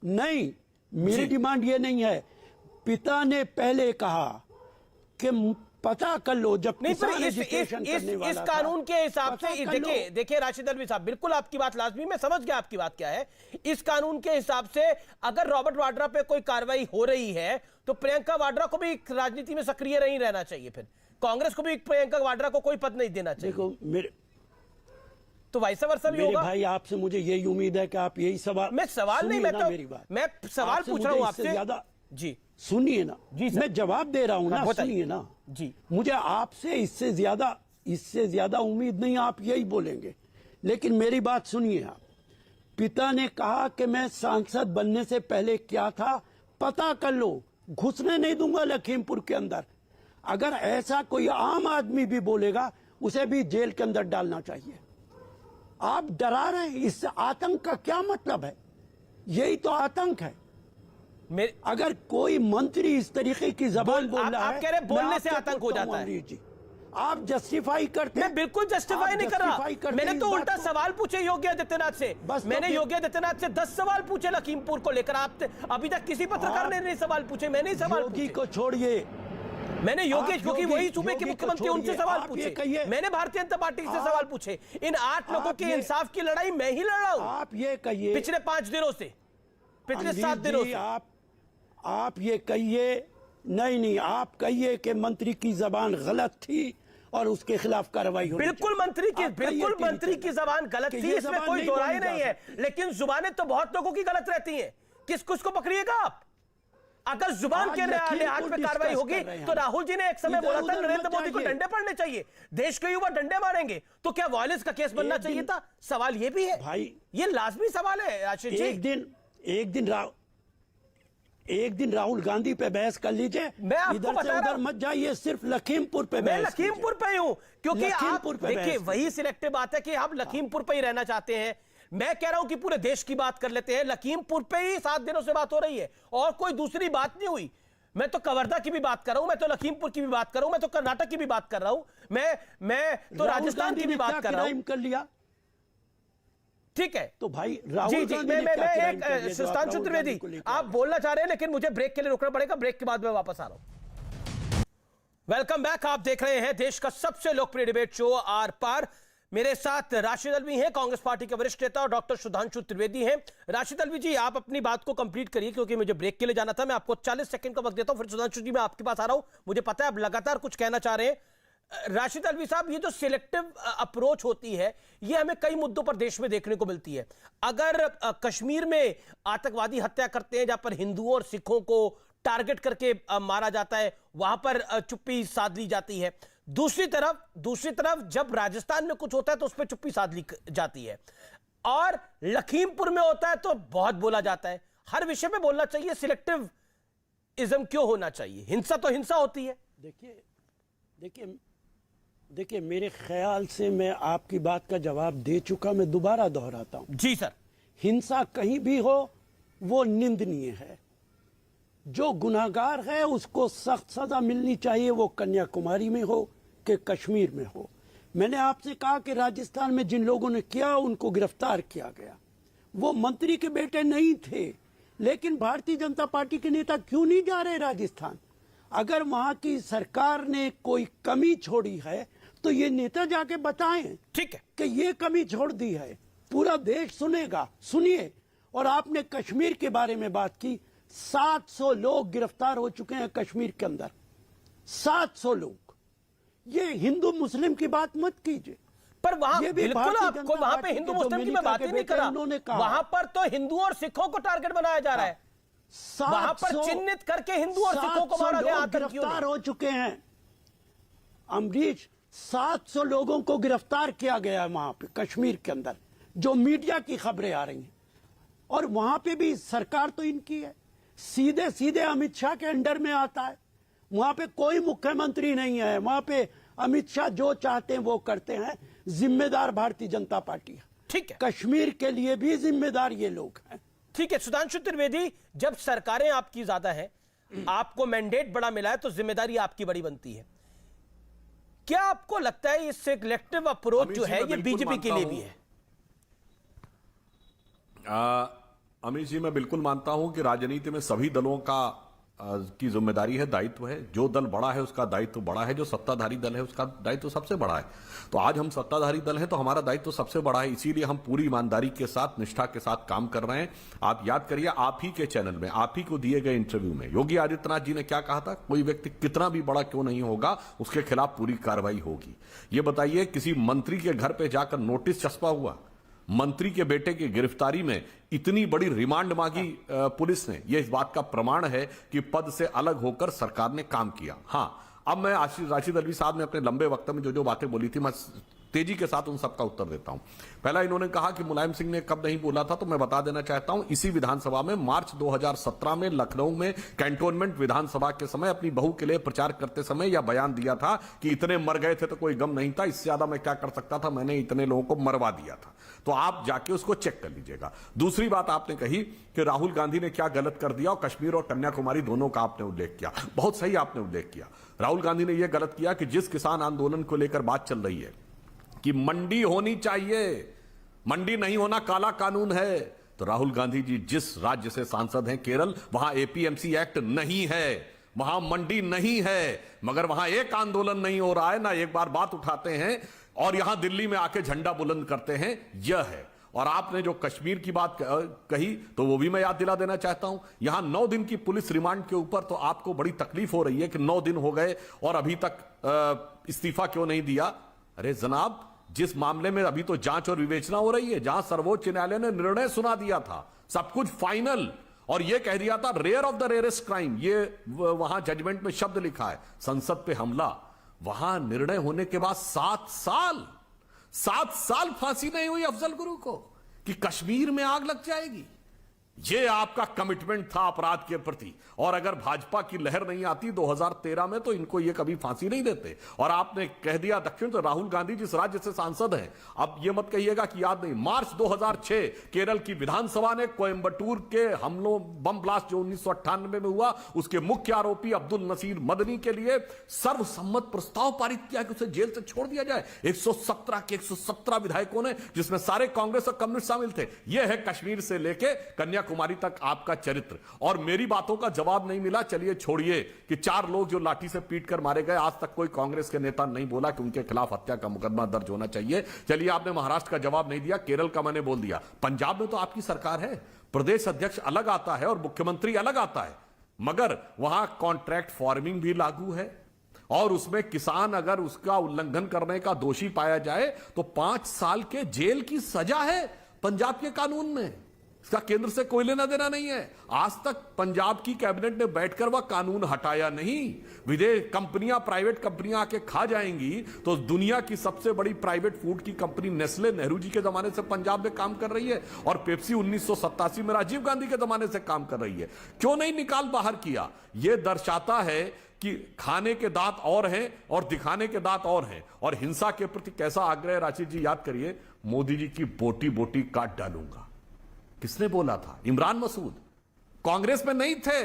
नहीं, मेरी डिमांड ये नहीं है। पिता ने पहले कहा कि पता कर लो, जब नहीं, पर इस कानून के हिसाब से देखिए राशिद अल्वी साहब, बिल्कुल आपकी बात लाजमी, मैं समझ गया आपकी बात क्या है। इस कानून के हिसाब से अगर रॉबर्ट वाड्रा पे कोई कार्रवाई हो रही है तो प्रियंका वाड्रा को भी राजनीति में सक्रिय नहीं रहना चाहिए, फिर कांग्रेस को भी प्रियंका वाड्रा को कोई पद नहीं देना चाहिए। देखो मेरे तो वैसा वर्षा भी होगा। भाई आपसे मुझे यही उम्मीद है कि आप यही सवाल, मैं सवाल नहीं, मैं सवाल पूछ रहा हूं आपसे ज्यादा। जी सुनिए ना जी, मैं जवाब दे रहा हूं ना, सुनिए ना जी। मुझे आपसे इससे ज्यादा उम्मीद नहीं, आप यही बोलेंगे। लेकिन मेरी बात सुनिए आप। पिता ने कहा कि मैं सांसद बनने से पहले क्या था पता कर लो, घुसने नहीं दूंगा लखीमपुर के अंदर। अगर ऐसा कोई आम आदमी भी बोलेगा, उसे भी जेल के अंदर डालना चाहिए। आप डरा रहे हैं, इससे आतंक का क्या मतलब है? यही तो आतंक है। अगर कोई मंत्री इस तरीके की जबान बोल रहा है, आप कह रहे बोलने से आतंक हो जाता है। जी, आप जस्टिफाई करते हैं। मैं बिल्कुल जस्टिफाई नहीं कर रहा। मैंने तो उल्टा सवाल पूछे योगी आदित्यनाथ से। मैंने योगी आदित्यनाथ से 10 सवाल पूछे लखीमपुर को लेकर। आप अभी तक किसी पत्रकार ने नहीं सवाल पूछे, मैंने ही सवाल पूछे। योगी को छोड़िए, मैंने योगेश, क्योंकि वही सूबे के मुख्यमंत्री, उनसे सवाल पूछे। मैंने भारतीय जनता पार्टी से सवाल पूछे। इन 8 लोगों के इंसाफ की लड़ाई मैं ही लड़ रहा हूं। आप ये कहिए, पिछले 5 दिनों से, पिछले 7 दिनों से आप ये कहिए, नहीं, आप कहिए कि मंत्री की जबान गलत थी और उसके खिलाफ कार्रवाई होनी चाहिए। बिल्कुल मंत्री की जबान गलत थी, इसमें कोई दो राय नहीं है। लेकिन जुबानें तो बहुत लोगों की गलत रहती हैं। किस को पकड़िएगा आप? अगर जुबान के लिहाज पे कार्रवाई होगी तो राहुल जी ने एक समय बोला था नरेंद्र मोदी को डंडे पड़ने चाहिए, देश के युवा डंडे मारेंगे, तो क्या वायलेंस का केस बनना चाहिए था? सवाल ये भी है भाई, ये लाजमी सवाल है आशीष जी। एक दिन राहुल गांधी पे बहस कर लीजिए। मैं आपको बता रहा हूं, उधर मत जाइए, सिर्फ लखीमपुर पे मैं लखीमपुर पे हूं, क्योंकि आप देखिए वही सिलेक्टिव बात है कि हम लखीमपुर पे ही रहना चाहते हैं। मैं कह रहा हूं कि पूरे देश की बात कर लेते हैं। लखीमपुर पे ही 7 दिनों से बात हो रही है और कोई दूसरी बात नहीं हुई। मैं तो कवर्धा की भी बात कर रहा हूं, मैं तो लखीमपुर की भी बात कर रहा हूं, मैं तो कर्नाटक की भी बात कर रहा हूं, मैं तो राजस्थान की भी बात कर रहा हूं। कर लिया ठीक है, तो भाई राहुल जी, मैं सुधांशु त्रिवेदी, आप बोलना चाह रहे हैं लेकिन मुझे ब्रेक के लिए रुकना पड़ेगा। ब्रेक के बाद मैं वापस आ रहा हूं। Welcome back. आप देख रहे हैं देश का सबसे लोकप्रिय डिबेट शो आर पार। मेरे साथ राशिद अल्वी हैं, कांग्रेस पार्टी के वरिष्ठ नेता, और डॉक्टर सुधांशु त्रिवेदी हैं। राशिद अल्वी जी, आप अपनी बात को कंप्लीट करिए क्योंकि मुझे ब्रेक के लिए जाना था। मैं आपको 40 सेकंड का वक्त देता हूं, फिर सुधांशु जी मैं आपके पास आ रहा हूं। मुझे पता है आप लगातार कुछ कहना चाह रहे हैं। राशिद अलवी साहब, ये जो सिलेक्टिव अप्रोच होती है, ये हमें कई मुद्दों पर देश में देखने को मिलती है। अगर कश्मीर में आतंकवादी हत्या करते हैं, जहां पर हिंदुओं और सिखों को टारगेट करके मारा जाता है, वहां पर चुप्पी साध ली जाती है। दूसरी तरफ जब राजस्थान में कुछ होता है तो उस पर चुप्पी साध ली जाती है, और लखीमपुर में होता है तो बहुत बोला जाता है। हर विषय में बोलना चाहिए, सिलेक्टिव इज्म क्यों होना चाहिए? हिंसा तो हिंसा होती है। देखिए, मेरे ख्याल से मैं आपकी बात का जवाब दे चुका, मैं दोबारा दोहराता हूं। जी सर। हिंसा कहीं भी हो वो निंदनीय है। जो गुनाहगार है उसको सख्त सजा मिलनी चाहिए, वो कन्याकुमारी में हो कि कश्मीर में हो। मैंने आपसे कहा कि राजस्थान में जिन लोगों ने किया उनको गिरफ्तार किया गया। वो मंत्री के बेटे नहीं थे, लेकिन भारतीय जनता पार्टी के नेता क्यों नहीं जा रहे राजस्थान? अगर वहां की सरकार ने कोई कमी छोड़ी है तो ये नेता जाके बताएं, ठीक है, कि ये कमी छोड़ दी है। पूरा देश सुनेगा। सुनिए। और आपने कश्मीर के बारे में बात की, 700 लोग गिरफ्तार हो चुके हैं कश्मीर के अंदर, 700 लोग। ये हिंदू मुस्लिम की बात मत कीजिए। पर वहां ये भी बिल्कुल भारतीय आपको जनता वहां पे पार्टी हिंदू के मुस्लिम की मैं डोमिनिका बात के ही नहीं बेटे कर उन्होंने रहा। कहा। वहां पर तो हिंदुओं और सिखों को टारगेट बनाया जा रहा है। वहां पर 700 चिन्हित करके हिंदू और सिखों को मारा गया आतंकियों गिरफ्तार ने। हो चुके हैं अमरीश। 700 लोगों को गिरफ्तार किया गया है वहां पे कश्मीर के अंदर, जो मीडिया की खबरें आ रही हैं। और वहां पे भी सरकार तो इनकी है, सीधे सीधे अमित शाह के अंडर में आता है। वहां पे कोई मुख्यमंत्री नहीं है, वहां पे अमित शाह जो चाहते हैं वो करते हैं। जिम्मेदार भारतीय जनता पार्टी है। ठीक है, कश्मीर के लिए भी जिम्मेदार ये लोग हैं। ठीक है। सुधांशु त्रिवेदी, जब सरकारें आपकी ज्यादा है, आपको मैंडेट बड़ा मिला है, तो जिम्मेदारी आपकी बड़ी बनती है। क्या आपको लगता है ये सिलेक्टिव अप्रोच जो है ये बीजेपी के लिए भी है? अमित जी, मैं बिल्कुल मानता हूं कि राजनीति में सभी दलों की जिम्मेदारी है, दायित्व है। जो दल बड़ा है उसका दायित्व बड़ा है, जो सत्ताधारी दल है उसका दायित्व सबसे बड़ा है। तो आज हम सत्ताधारी दल हैं तो हमारा दायित्व सबसे बड़ा है, इसीलिए हम पूरी ईमानदारी के साथ, निष्ठा के साथ काम कर रहे हैं। आप याद करिए, आप ही के चैनल में, आप ही को दिए गए इंटरव्यू में योगी आदित्यनाथ जी ने क्या कहा था? कोई व्यक्ति कितना भी बड़ा क्यों नहीं होगा, उसके खिलाफ पूरी कार्रवाई होगी। ये बताइए, किसी मंत्री के घर पर जाकर नोटिस चस्पा हुआ? मंत्री के बेटे की गिरफ्तारी में इतनी बड़ी रिमांड मांगी पुलिस ने, यह इस बात का प्रमाण है कि पद से अलग होकर सरकार ने काम किया। हां, अब मैं राशिद अलवी साहब ने अपने लंबे वक्त में जो जो बातें बोली थी, मैं तेजी के साथ उन सबका उत्तर देता हूं। पहला, इन्होंने कहा कि मुलायम सिंह ने कब नहीं बोला था, तो मैं बता देना चाहता हूं, इसी विधानसभा में मार्च 2017 में लखनऊ में कैंटोनमेंट विधानसभा के समय अपनी बहू के लिए प्रचार करते समय यह बयान दिया था कि इतने मर गए थे तो कोई गम नहीं था, इससे ज्यादा मैं क्या कर सकता था, मैंने इतने लोगों को मरवा दिया था। तो आप जाके उसको चेक कर लीजिएगा। दूसरी बात आपने कही कि राहुल गांधी ने क्या गलत कर दिया, और कश्मीर और कन्याकुमारी दोनों का आपने उल्लेख किया। बहुत सही आपने उल्लेख किया। राहुल गांधी ने यह गलत किया कि जिस किसान आंदोलन को लेकर बात चल रही है कि मंडी होनी चाहिए, मंडी नहीं होना काला कानून है, तो राहुल गांधी जी जिस राज्य से सांसद हैं, केरल, वहां एपीएमसी एक्ट नहीं है, वहां मंडी नहीं है, मगर वहां एक आंदोलन नहीं हो रहा है, ना एक बार बात उठाते हैं, और यहां दिल्ली में आके झंडा बुलंद करते हैं। यह है। और आपने जो कश्मीर की बात कही, तो वो भी मैं याद दिला देना चाहता हूं। यहां 9 दिन की पुलिस रिमांड के ऊपर तो आपको बड़ी तकलीफ हो रही है कि 9 दिन हो गए और अभी तक इस्तीफा क्यों नहीं दिया। अरे जनाब, जिस मामले में अभी तो जांच और विवेचना हो रही है, जहां सर्वोच्च न्यायालय ने निर्णय सुना दिया था, सब कुछ फाइनल, और यह कह दिया था rare of the rarest crime, ये वहां जजमेंट में शब्द लिखा है, संसद पे हमला, वहां निर्णय होने के बाद 7 साल फांसी नहीं हुई अफजल गुरु को कि कश्मीर में आग लग जाएगी। यह आपका कमिटमेंट था अपराध के प्रति, और अगर भाजपा की लहर नहीं आती 2013 में तो इनको यह कभी फांसी नहीं देते। और आपने कह दिया दक्षिण, तो राहुल गांधी जिस राज्य से सांसद हैं, अब यह मत कहिएगा कि याद नहीं, मार्च 2006 केरल की विधानसभा ने कोयंबटूर के हमलों, बम ब्लास्ट जो 1998 में हुआ, उसके मुख्य आरोपी अब्दुल नसीर मदनी के लिए सर्वसम्मत प्रस्ताव पारित किया कि उसे जेल से छोड़ दिया जाए। 117 के 117 विधायकों ने, जिसमें सारे कांग्रेस और कम्युनिस्ट शामिल थे। यह है कश्मीर से लेके कन्याकुमारी तक आपका चरित्र। और मेरी बातों का जवाब नहीं मिला, चलिए छोड़िए कि 4 लोग जो लाठी से पीट कर मारे गए, आज तक कोई कांग्रेस के नेता नहीं बोला कि उनके खिलाफ हत्या का मुकदमा दर्ज होना चाहिए। चलिए, आपने महाराष्ट्र का जवाब नहीं दिया, केरल का मैंने बोल दिया। पंजाब में तो आपकी सरकार है, प्रदेश अध्यक्ष अलग आता है और मुख्यमंत्री अलग आता है, मगर वहां कॉन्ट्रैक्ट फार्मिंग भी लागू है और उसमें किसान अगर उसका उल्लंघन करने का दोषी पाया जाए तो 5 साल के जेल की सजा है पंजाब के कानून में। इसका केंद्र से कोई लेना देना नहीं है। आज तक पंजाब की कैबिनेट ने बैठकर वह कानून हटाया नहीं। विदेश कंपनियां, प्राइवेट कंपनियां आके खा जाएंगी तो दुनिया की सबसे बड़ी प्राइवेट फूड की कंपनी नेस्ले नेहरू जी के जमाने से पंजाब में काम कर रही है और पेप्सी 1987 में राजीव गांधी के जमाने से काम कर रही है। क्यों नहीं निकाल बाहर किया? यह दर्शाता है कि खाने के दांत और हैं और दिखाने के दांत और हैं। और हिंसा के प्रति कैसा आग्रह, राशिद जी याद करिए, मोदी जी की बोटी बोटी काट डालूंगा, किसने बोला था? इमरान मसूद कांग्रेस में नहीं थे,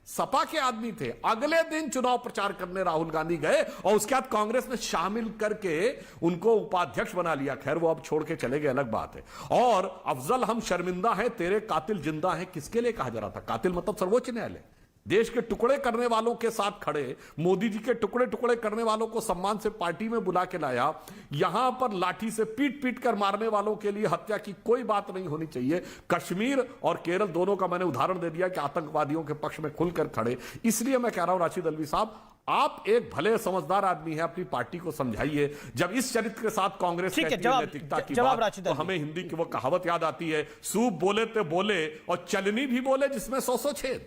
सपा के आदमी थे। अगले दिन चुनाव प्रचार करने राहुल गांधी गए और उसके बाद कांग्रेस ने शामिल करके उनको उपाध्यक्ष बना लिया। खैर वो अब छोड़ के चले गए, अलग बात है। और अफजल हम शर्मिंदा हैं, तेरे कातिल जिंदा हैं, किसके लिए कहा जा रहा था? कातिल मतलब सर्वोच्च न्यायालय। देश के टुकड़े करने वालों के साथ खड़े, मोदी जी के टुकड़े टुकड़े करने वालों को सम्मान से पार्टी में बुला के लाया। यहां पर लाठी से पीट पीट कर मारने वालों के लिए हत्या की कोई बात नहीं होनी चाहिए। कश्मीर और केरल दोनों का मैंने उदाहरण दे दिया कि आतंकवादियों के पक्ष में खुलकर खड़े। इसलिए मैं कह रहा हूं राशिद अल्वी साहब, आप एक भले समझदार आदमी हैं, अपनी पार्टी को समझाइए। जब इस चरित्र के साथ कांग्रेस कहती है नैतिकता की बात, तो हमें हिंदी की वो कहावत याद आती है, सूप बोले तो बोले और चलनी भी बोले जिसमें 100 छेद।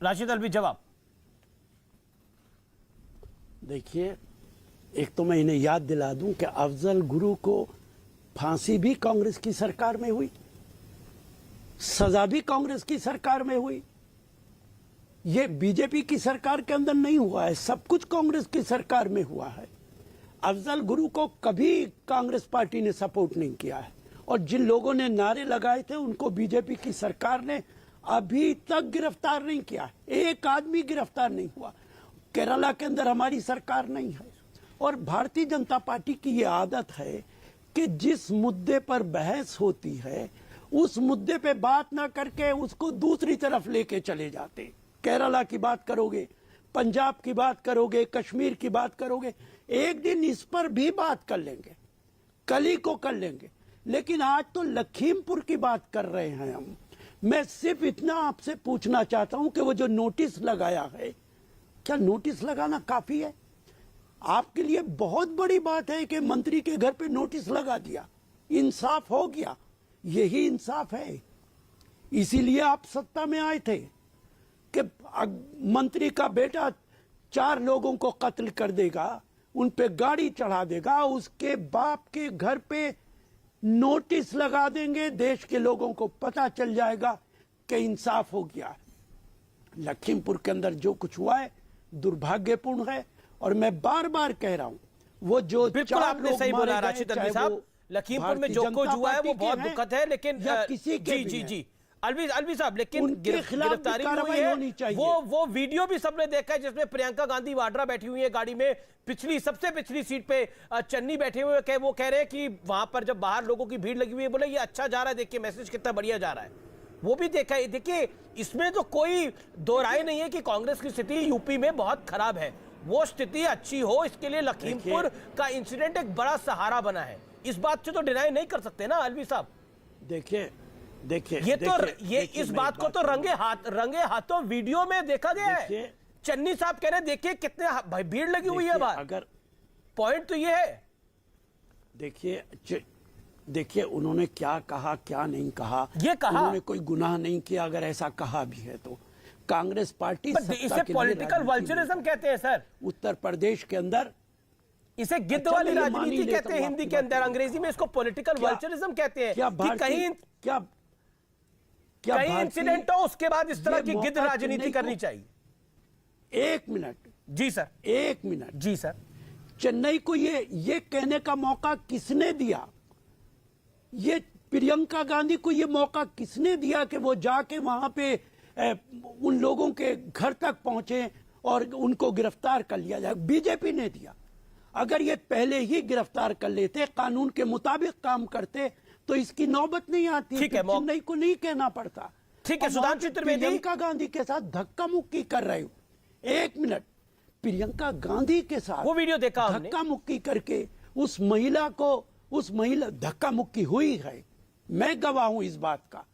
राशिद अल्वी जवाब। देखिए, एक तो मैं इन्हें याद दिला दूं कि अफजल गुरु को फांसी भी कांग्रेस की सरकार में हुई, सजा भी कांग्रेस की सरकार में हुई। ये बीजेपी की सरकार के अंदर नहीं हुआ है, सब कुछ कांग्रेस की सरकार में हुआ है। अफजल गुरु को कभी कांग्रेस पार्टी ने सपोर्ट नहीं किया है और जिन लोगों ने नारे लगाए थे उनको बीजेपी की सरकार ने अभी तक गिरफ्तार नहीं किया। एक आदमी गिरफ्तार नहीं हुआ। केरला के अंदर हमारी सरकार नहीं है। और भारतीय जनता पार्टी की ये आदत है कि जिस मुद्दे पर बहस होती है उस मुद्दे पे बात ना करके उसको दूसरी तरफ लेके चले जाते। केरला की बात करोगे, पंजाब की बात करोगे, कश्मीर की बात करोगे, एक दिन इस पर भी बात कर लेंगे, कल ही को कर लेंगे। लेकिन आज तो लखीमपुर की बात कर रहे हैं हम। मैं सिर्फ इतना आपसे पूछना चाहता हूं कि वो जो नोटिस लगाया है, क्या नोटिस लगाना काफी है? आपके लिए बहुत बड़ी बात है कि मंत्री के घर पे नोटिस लगा दिया, इंसाफ हो गया। यही इंसाफ है, इसीलिए आप सत्ता में आए थे कि मंत्री का बेटा 4 लोगों को कत्ल कर देगा, उन पे गाड़ी चढ़ा देगा, उसके बाप के घर पे नोटिस लगा देंगे, देश के लोगों को पता चल जाएगा कि इंसाफ हो गया। लखीमपुर के अंदर जो कुछ हुआ है दुर्भाग्यपूर्ण है और मैं बार बार कह रहा हूं, वो जो बिल्कुल आपने सही बोला राशिद अल्वी साहब, लखीमपुर में जो कुछ हुआ है वो बहुत दुखद है। लेकिन किसी के जी अल्वी साहब, लेकिन गिरफ्तारी हुई है, वो वीडियो भी सबने देखा है जिसमें प्रियंका गांधी वाड्रा बैठी हुई है गाड़ी में, सबसे पिछली सीट पे चन्नी बैठे हुए हैं। वो कह रहे हैं कि वहां पर जब बाहर लोगों की भीड़ लगी हुई है, बोले ये अच्छा जा रहा है, देखिए मैसेज कितना बढ़िया जा रहा है। वो भी देखा है। देखिए, इसमें तो कोई दो राय नहीं है कि कांग्रेस की स्थिति यूपी में बहुत खराब है। वो स्थिति अच्छी हो, इसके लिए लखीमपुर का इंसिडेंट एक बड़ा सहारा बना है। इस बात से तो डिनाई नहीं कर सकते ना अल्वी साहब। देखिए इस बात को तो रंगे हाथों वीडियो में देखा गया है। चन्नी साहब कह रहे हैं देखिए कितने भीड़ लगी हुई है बाहर। अगर पॉइंट तो ये है, देखिए उन्होंने क्या कहा क्या नहीं कहा, ये कहा उन्होंने कोई गुनाह नहीं किया। अगर ऐसा कहा भी है तो कांग्रेस पार्टी इसे पॉलिटिकल वल्चरिज्म कहते हैं सर। उत्तर प्रदेश के अंदर इसे गिद्ध वाली राजनीति कहते हैं हिंदी के अंदर, अंग्रेजी में इसको पॉलिटिकल वल्चरिज्म कहते हैं। कहीं इंसिडेंट हो उसके बाद इस तरह की गिद्ध राजनीति करनी चाहिए। 1 मिनट जी सर, 1 मिनट जी सर। चेन्नई को ये कहने का मौका किसने दिया? ये प्रियंका गांधी को ये मौका किसने दिया कि वो जाके वहां पे उन लोगों के घर तक पहुंचे और उनको गिरफ्तार कर लिया जाए? बीजेपी ने दिया। अगर ये पहले ही गिरफ्तार कर लेते, कानून के मुताबिक काम करते, तो इसकी नौबत नहीं आती। ठीक है, चेन्नई को नहीं कहना पड़ता। ठीक है, सुधांशु त्रिवेदी प्रियंका गांधी के साथ धक्का मुक्की कर रहे हो। 1 मिनट, प्रियंका गांधी के साथ वो वीडियो देखा धक्का मुक्की करके उस महिला धक्का मुक्की हुई है। मैं गवाह हूं इस बात का।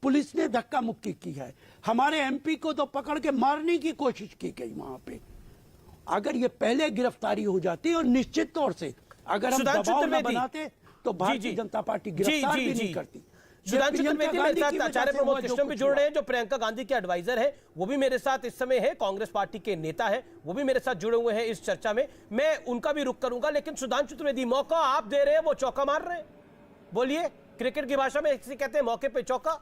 पुलिस ने धक्का मुक्की की है। हमारे एमपी को तो पकड़ के मारने की कोशिश की गई वहां पे। अगर ये पहले गिरफ्तारी हो जाती और निश्चित तौर से अगर हम सुधांशु दबाव न त्रिवेदी। बनाते तो भारतीय जनता पार्टी गिरफ्तार भी नहीं करती। सुधांशु प्रियंका त्रिवेदी मेरे गांधी साथ की वजह आचार्य से प्रमोद हुआ जो कृष्ण भी कुछ जुड़ रहे हुआ। हैं, जो प्रियंका गांधी के एडवाइजर है, वो भी मेरे साथ इस समय है, कांग्रेस पार्टी के नेता है, वो भी मेरे साथ जुड़े हुए हैं इस चर्चा में। मैं उनका भी रुख करूंगा, लेकिन सुधांशु त्रिवेदी, मौका आप दे रहे हैं, वो चौका मार रहे हैं। बोलिए, क्रिकेट की भाषा में इसे कहते हैं मौके पे चौका।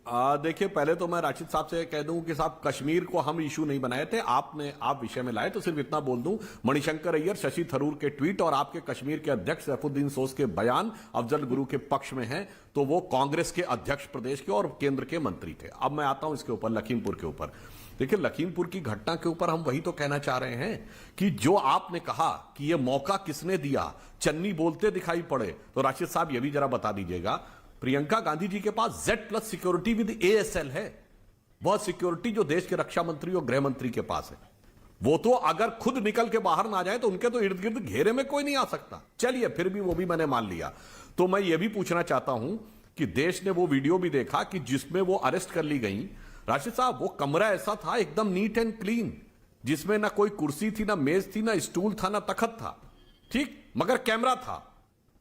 देखिए, पहले तो मैं राशिद साहब से कह दूं कि साहब, कश्मीर को हम इशू नहीं बनाए थे, आप विषय में लाए, तो सिर्फ इतना बोल दूं, मणिशंकर अय्यर, शशि थरूर के ट्वीट और आपके कश्मीर के अध्यक्ष सैफुद्दीन सोज के बयान अफजल गुरु के पक्ष में हैं, तो वो कांग्रेस के अध्यक्ष प्रदेश के और केंद्र के मंत्री थे। अब मैं आता हूं इसके ऊपर, लखीमपुर के ऊपर। देखिए, लखीमपुर की घटना के ऊपर हम वही तो कहना चाह रहे हैं कि जो आपने कहा कि ये मौका किसने दिया, चन्नी बोलते दिखाई पड़े, तो राशिद साहब ये भी जरा बता दीजिएगा, प्रियंका गांधी जी के पास Z+ सिक्योरिटी विद ASL है, वह सिक्योरिटी जो देश के रक्षा मंत्री और गृह मंत्री के पास है। वो तो अगर खुद निकल के बाहर ना जाए तो उनके तो इर्द गिर्द घेरे में कोई नहीं आ सकता। चलिए, फिर भी वो भी मैंने मान लिया। तो मैं ये भी पूछना चाहता हूं कि देश ने वो वीडियो भी देखा कि जिसमें वो अरेस्ट कर ली गई। राशिद साहब, वो कमरा ऐसा था एकदम नीट एंड क्लीन, जिसमें ना कोई कुर्सी थी, ना मेज थी, ना स्टूल था, ना तखत था, ठीक, मगर कैमरा था।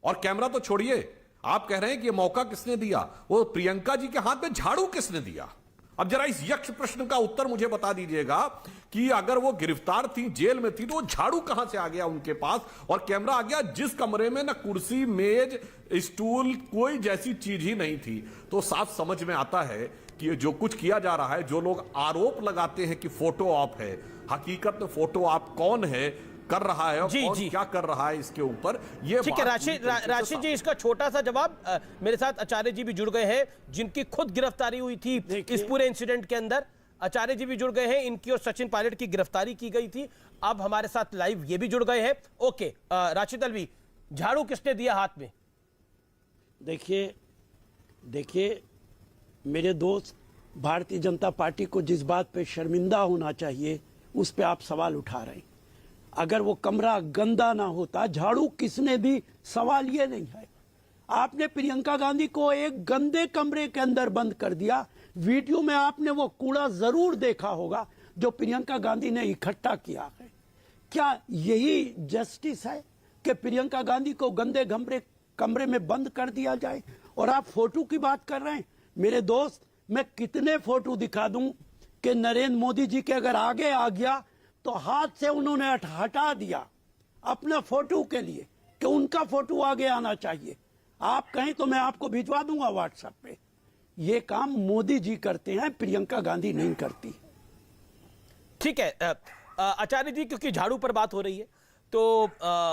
और कैमरा तो छोड़िए, आप कह रहे हैं कि ये मौका किसने दिया, वो प्रियंका जी के हाथ में झाड़ू किसने दिया। अब जरा इस यक्ष प्रश्न का उत्तर मुझे बता दीजिएगा कि अगर वो गिरफ्तार थी, जेल में थी, तो वो झाड़ू कहां से आ गया उनके पास, और कैमरा आ गया जिस कमरे में ना कुर्सी, मेज, स्टूल, कोई जैसी चीज ही नहीं थी। तो साफ समझ में आता है कि ये जो कुछ किया जा रहा है, जो लोग आरोप लगाते हैं कि फोटो ऑप है, हकीकत में फोटो ऑप कौन है, कर रहा है और कौन क्या कर रहा है, इसके ऊपर ये ठीक है। राशिद जी, इसका छोटा सा जवाब। मेरे साथ आचार्य जी भी जुड़ गए हैं, जिनकी खुद गिरफ्तारी हुई थी इस पूरे इंसिडेंट के अंदर। आचार्य जी भी जुड़ गए हैं, इनकी और सचिन पायलट की गिरफ्तारी की गई थी। अब हमारे साथ लाइव ये भी जुड़ गए हैं। ओके, राशिद अलवी, झाड़ू किसने दिया हाथ में? देखिए मेरे दोस्त, भारतीय जनता पार्टी को जिस बात पे शर्मिंदा होना चाहिए उस पे आप सवाल उठा रहे हैं। अगर वो कमरा गंदा ना होता, झाड़ू किसने दी, सवाल ये नहीं है। आपने प्रियंका गांधी को एक गंदे कमरे के अंदर बंद कर दिया। वीडियो में आपने वो कूड़ा जरूर देखा होगा जो प्रियंका गांधी ने इकट्ठा किया है। क्या यही जस्टिस है कि प्रियंका गांधी को गंदे कमरे में बंद कर दिया जाए? और आप फोटो की बात कर रहे हैं। मेरे दोस्त, मैं कितने फोटो दिखा दूं कि नरेंद्र मोदी जी के अगर आगे आ गया तो हाथ से उन्होंने हटा दिया अपना फोटो के लिए कि उनका फोटो आगे आना चाहिए। आप कहें तो मैं आपको भिजवा दूंगा व्हाट्सएप पे। ये काम मोदी जी करते हैं, प्रियंका गांधी नहीं करती। ठीक है आचार्य जी, क्योंकि झाड़ू पर बात हो रही है तो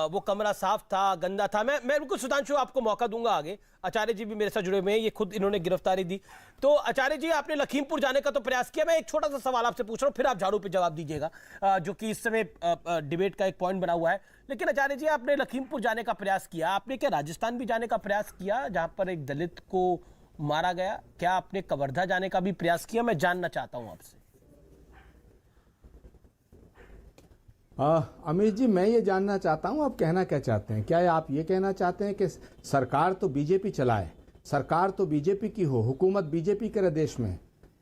वो कमरा साफ था, गंदा था। मैं बिल्कुल सुधांशु आपको मौका दूंगा आगे। आचार्य जी भी मेरे साथ जुड़े हुए हैं, ये खुद इन्होंने गिरफ्तारी दी। तो आचार्य जी, आपने लखीमपुर जाने का तो प्रयास किया। मैं एक छोटा सा सवाल आपसे पूछ रहा हूं, फिर आप झाड़ू पे जवाब दीजिएगा, जो कि इस समय डिबेट का एक पॉइंट बना हुआ है। लेकिन आचार्य जी, आपने लखीमपुर जाने का प्रयास किया, आपने क्या राजस्थान भी जाने का प्रयास किया जहां पर एक दलित को मारा गया? क्या आपने कवर्धा जाने का भी प्रयास किया? मैं जानना चाहता हूं आपसे। अमित जी, मैं ये जानना चाहता हूं आप कहना क्या चाहते हैं। क्या आप ये कहना चाहते हैं कि सरकार तो बीजेपी चलाए, सरकार तो बीजेपी की हो, हुकूमत बीजेपी करे देश में,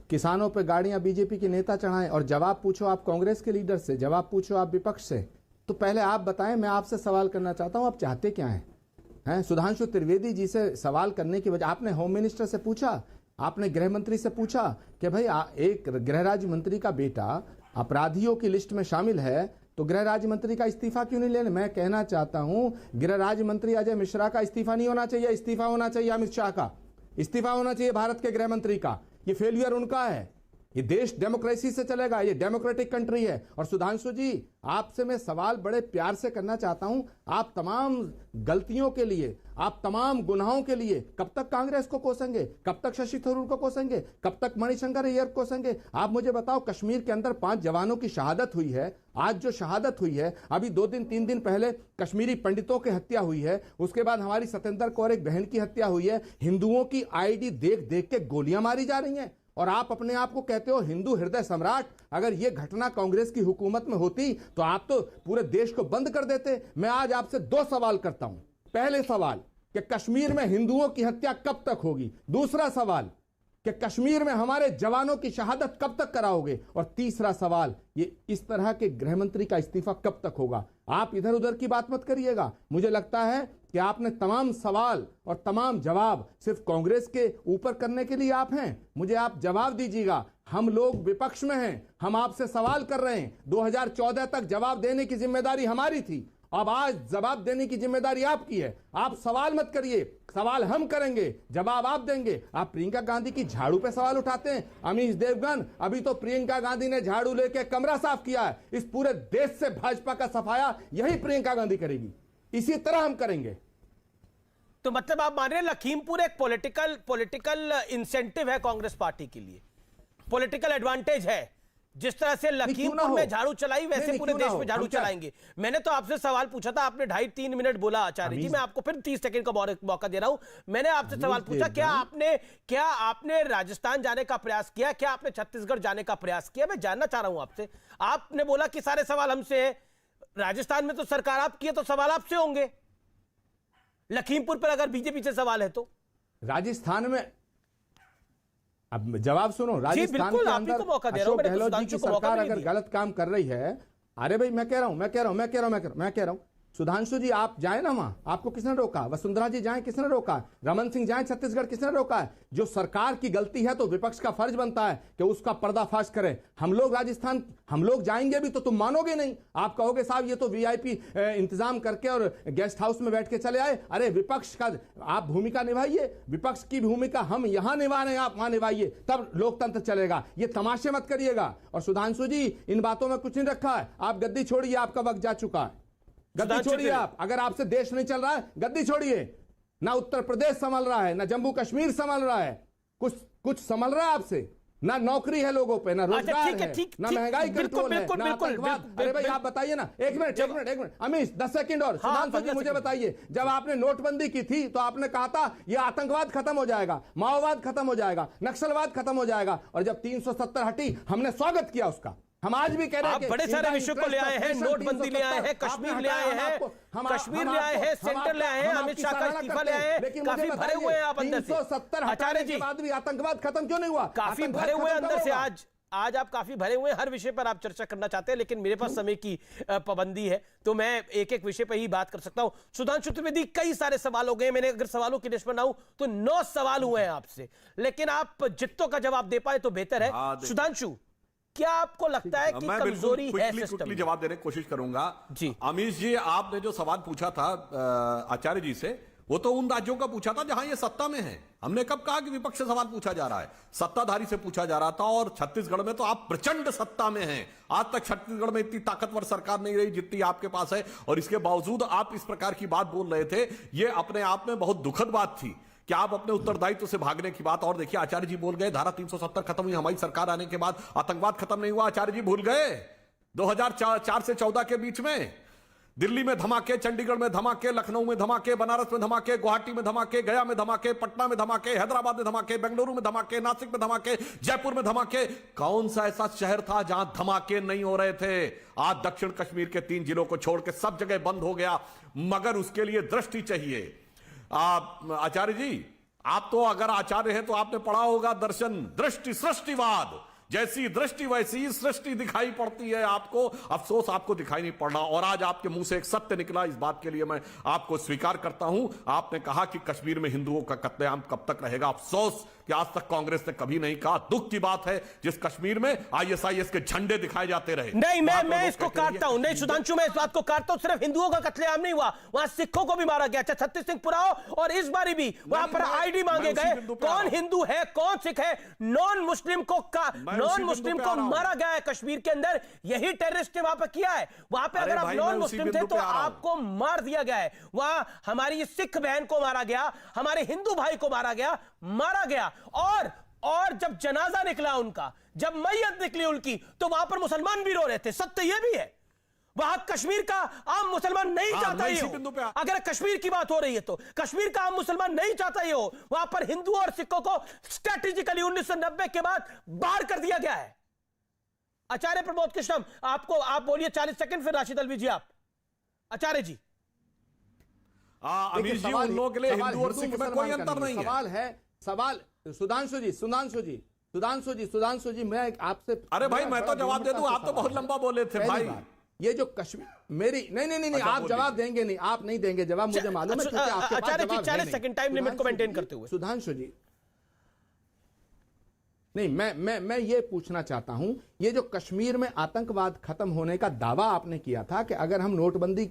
किसानों पे गाड़ियां बीजेपी के नेता चढ़ाएं, और जवाब पूछो आप कांग्रेस के लीडर से, जवाब पूछो आप विपक्ष से? तो पहले आप बताएं, मैं आपसे सवाल करना चाहता हूं, आप चाहते क्या हैं? सुधांशु त्रिवेदी जी से सवाल करने की वजह, आपने होम मिनिस्टर से पूछा, आपने गृह मंत्री से पूछा कि भाई एक गृह राज्य मंत्री का बेटा अपराधियों की लिस्ट में शामिल है, तो गृह राज्य मंत्री का इस्तीफा क्यों नहीं लेने? मैं कहना चाहता हूं, गृह राज्य मंत्री अजय मिश्रा का इस्तीफा नहीं होना चाहिए, इस्तीफा होना चाहिए अमित शाह का, इस्तीफा होना चाहिए भारत के गृह मंत्री का। ये फेलियर उनका है। ये देश डेमोक्रेसी से चलेगा, ये डेमोक्रेटिक कंट्री है। और सुधांशु जी, आपसे मैं सवाल बड़े प्यार से करना चाहता हूं, आप तमाम गलतियों के लिए, आप तमाम गुनाहों के लिए कब तक कांग्रेस को कोसेंगे? कब तक शशि थरूर को कोसेंगे? कब तक मणिशंकर अय्यर को कोसेंगे? आप मुझे बताओ, कश्मीर के अंदर 5 जवानों की शहादत हुई है। आज जो शहादत हुई है, अभी 2-3 दिन पहले कश्मीरी पंडितों की हत्या हुई है, उसके बाद हमारी सतेंद्र कौर एक बहन की हत्या हुई है। हिंदुओं की आईडी देख देख के गोलियां मारी जा रही हैं, और आप अपने आप को कहते हो हिंदू हृदय सम्राट। अगर यह घटना कांग्रेस की हुकूमत में होती तो आप तो पूरे देश को बंद कर देते। मैं आज आपसे 2 सवाल करता हूं। पहले सवाल कि कश्मीर में हिंदुओं की हत्या कब तक होगी? दूसरा सवाल कि कश्मीर में हमारे जवानों की शहादत कब तक कराओगे? और तीसरा सवाल, ये इस तरह के गृह मंत्री का इस्तीफा कब तक होगा? आप इधर उधर की बात मत करिएगा। मुझे लगता है कि आपने तमाम सवाल और तमाम जवाब सिर्फ कांग्रेस के ऊपर करने के लिए आप हैं। मुझे आप जवाब दीजिएगा। हम लोग विपक्ष में हैं, हम आपसे सवाल कर रहे हैं। 2014 तक जवाब देने की जिम्मेदारी हमारी थी, अब आज जवाब देने की जिम्मेदारी आपकी है। आप सवाल मत करिए, सवाल हम करेंगे, जवाब आप देंगे। आप प्रियंका गांधी की झाड़ू पे सवाल उठाते हैं। अमीश देवगन, अभी तो प्रियंका गांधी ने झाड़ू लेके कमरा साफ किया है। इस पूरे देश से भाजपा का सफाया यही प्रियंका गांधी करेगी, इसी तरह हम करेंगे। तो मतलब आप मान रहे हैं लखीमपुर एक पॉलिटिकल इंसेंटिव है कांग्रेस पार्टी के लिए, पॉलिटिकल एडवांटेज है। जिस तरह से लखीमपुर में झाड़ू चलाई वैसे पूरे देश में झाड़ू चलाएंगे। मैंने तो आपसे सवाल पूछा था, आपने 2.5-3 मिनट बोला आचार्य जी। मैं आपको फिर 30 सेकंड का मौका दे रहा हूं। मैंने आपसे सवाल पूछा, क्या आपने राजस्थान जाने का प्रयास किया, क्या आपने छत्तीसगढ़ जाने का प्रयास किया? मैं जानना चाह रहा हूं आपसे। आपने बोला कि सारे सवाल हमसे है। राजस्थान में तो सरकार आपकी है, तो सवाल आपसे होंगे। लखीमपुर पर अगर बीजेपी से सवाल है तो राजस्थान में, अब जवाब सुनो, राजस्थान के अंदर अशोक गहलोत जी की सरकार अगर गलत काम कर रही है, अरे भाई मैं कह रहा हूं सुधांशु जी आप जाए ना वहां, आपको किसने रोका? वसुंधरा जी जाए, किसने रोका? रमन सिंह जाए छत्तीसगढ़, किसने रोका है? जो सरकार की गलती है तो विपक्ष का फर्ज बनता है कि उसका पर्दाफाश करे। हम लोग राजस्थान, हम लोग जाएंगे भी तो तुम मानोगे नहीं। आप कहोगे साहब ये तो वीआईपी इंतजाम करके और गेस्ट हाउस में बैठ के चले आए। अरे विपक्ष का आप भूमिका निभाइए, विपक्ष की भूमिका हम यहां निभा रहे हैं, आप वहां निभाइए, तब लोकतंत्र चलेगा। ये तमाशे मत करिएगा। और सुधांशु जी इन बातों में कुछ नहीं रखा है, आप गद्दी छोड़िए, आपका वक्त जा चुका है। गद्दी छोड़िए आप, अगर आपसे देश नहीं चल रहा है गद्दी छोड़िए। ना उत्तर प्रदेश संभल रहा है, ना जम्मू कश्मीर संभल रहा है, कुछ संभल रहा है आपसे? ना नौकरी है लोगों पे, ना रोजगार है, ना महंगाई कंट्रोल है, ना आतंकवाद। अरे भाई आप बताइए ना, एक मिनट अमीश 10 सेकंड और। सुधांशु जी मुझे बताइए, जब आपने नोटबंदी की थी तो आपने कहा था ये आतंकवाद खत्म हो जाएगा, माओवाद खत्म हो जाएगा, नक्सलवाद खत्म हो जाएगा, और जब 370 हटी हमने स्वागत किया उसका। हम आज भी कह रहे हैं आप बड़े सारे विषयों को ले आए हैं, नोटबंदी ले आए हैं, कश्मीर ले आए हैं, कश्मीर ले आए हैं, सेंटर ले आए हैं, अमित शाह का इस्तीफा ले आए हैं। काफी भरे हुए हैं आप अंदर से। 370 आचार्य जी बाद भी आतंकवाद खत्म क्यों नहीं हुआ? काफी भरे हुए अंदर से। आज आप काफी भरे हुए हैं, हर विषय पर आप चर्चा करना चाहते हैं, लेकिन मेरे पास समय की पाबंदी है, तो मैं एक एक विषय पर ही बात कर सकता हूं। सुधांशु त्रिवेदी, कई सारे सवाल हो गए। मैंने अगर सवालों की लिस्ट बनाऊं तो 9 सवाल हुए हैं आपसे, लेकिन आप जितनों का जवाब दे पाए तो बेहतर है। सुधांशु, क्या आपको लगता है कि कमजोरी है सिस्टम में? जवाब देने की कोशिश करूंगा जी। अमीश जी, आपने जो सवाल पूछा था आचार्य जी से, वो तो उन राज्यों का पूछा था जहां ये सत्ता में है। हमने कब कहा कि विपक्ष से सवाल पूछा जा रहा है? सत्ताधारी से पूछा जा रहा था। और छत्तीसगढ़ में तो आप प्रचंड सत्ता में हैं। आज तक छत्तीसगढ़ में इतनी ताकतवर सरकार नहीं रही जितनी आपके पास है, और इसके बावजूद आप इस प्रकार की बात बोल रहे थे। ये अपने आप में बहुत दुखद बात थी कि आप अपने उत्तरदायित्व से भागने की बात। और देखिए आचार्य जी बोल गए धारा 370 खत्म हुई हमारी सरकार आने के बाद, आतंकवाद खत्म नहीं हुआ। आचार्य जी भूल गए 2004 से 14 के बीच में दिल्ली में धमाके, चंडीगढ़ में धमाके, लखनऊ में धमाके, बनारस में धमाके, गुवाहाटी में धमाके, गया में धमाके, पटना में धमाके, हैदराबाद में धमाके, बेंगलुरु में धमाके, नासिक में धमाके, जयपुर में धमाके। कौन सा ऐसा शहर था जहां धमाके नहीं हो रहे थे? आज दक्षिण कश्मीर के 3 जिलों को छोड़ के सब जगह बंद हो गया, मगर उसके लिए दृष्टि चाहिए। आचार्य जी, आप तो अगर आचार्य हैं तो आपने पढ़ा होगा दर्शन, दृष्टि सृष्टिवाद। जैसी दृष्टि वैसी ही सृष्टि दिखाई पड़ती है आपको। अफसोस आपको दिखाई नहीं पड़ रहा। और आज आपके मुंह से एक सत्य निकला, इस बात के लिए मैं आपको स्वीकार करता हूं। आपने कहा कि कश्मीर में हिंदुओं का कत्लेआम कब तक रहेगा। अफसोस कि आज तक कांग्रेस ने कभी नहीं कहा। दुख की बात है जिस कश्मीर में आईएसआईएस के झंडे दिखाए जाते रहे। नहीं, मैं इसको काटता हूं। नहीं सुधांशु, मैं इस बात को काटता हूं। सिर्फ हिंदुओं का कत्लेआम नहीं हुआ, वहां सिखों को भी मारा गया। 36 सिंह पुराओ, और इस बारी भी वहां पर आईडी मांगे गए। कौन हिंदू है, कौन सिख है? नॉन मुस्लिम को मारा गया है कश्मीर के अंदर। यही टेररिस्ट ने वहां पर किया है। वहां पे अगर आप नॉन मुस्लिम थे तो आपको मार दिया गया है। वहां हमारी सिख बहन को मारा गया, हमारे हिंदू भाई को मारा गया, मारा गया। और जब जनाजा निकला उनका, जब मैयत निकली उनकी, तो वहां पर मुसलमान भी रो रहे थे। सत्य यह भी है, वहां कश्मीर का आम मुसलमान नहीं चाहता ये हो। अगर कश्मीर की बात हो रही है तो कश्मीर का आम मुसलमान नहीं चाहता ये हो। वहां पर हिंदू और सिखों को स्ट्रेटेजिकली 1990 के बाद बाहर कर दिया गया है। आचार्य प्रमोद कृष्णम, आप बोलिए 40 सेकंड, फिर राशिद अलवी जी आप। आचार्य जी। अमीश जी, उन लोगों के लिए हिंदू और सिख में कोई अंतर नहीं है। सवाल है सवाल सुधांशु जी मैं आपसे, अरे भाई मैं तो जवाब दे दूं, आप तो बहुत लंबा बोले थे भाई। ये जो कश्मीर मेरी नहीं आप जवाब देंगे नहीं, आप नहीं देंगे जवाब, मुझे मालूम है, क्योंकि आपके पास आचार्य जी जवाब 40 है सेकंड टाइम लिमिट को मेंटेन करते हुए। सुधांशु जी नहीं, मैं ये पूछना चाहता हूं, ये जो कश्मीर में आतंकवाद खत्म होने का दावा आपने किया था कि अगर हम नोटबंदी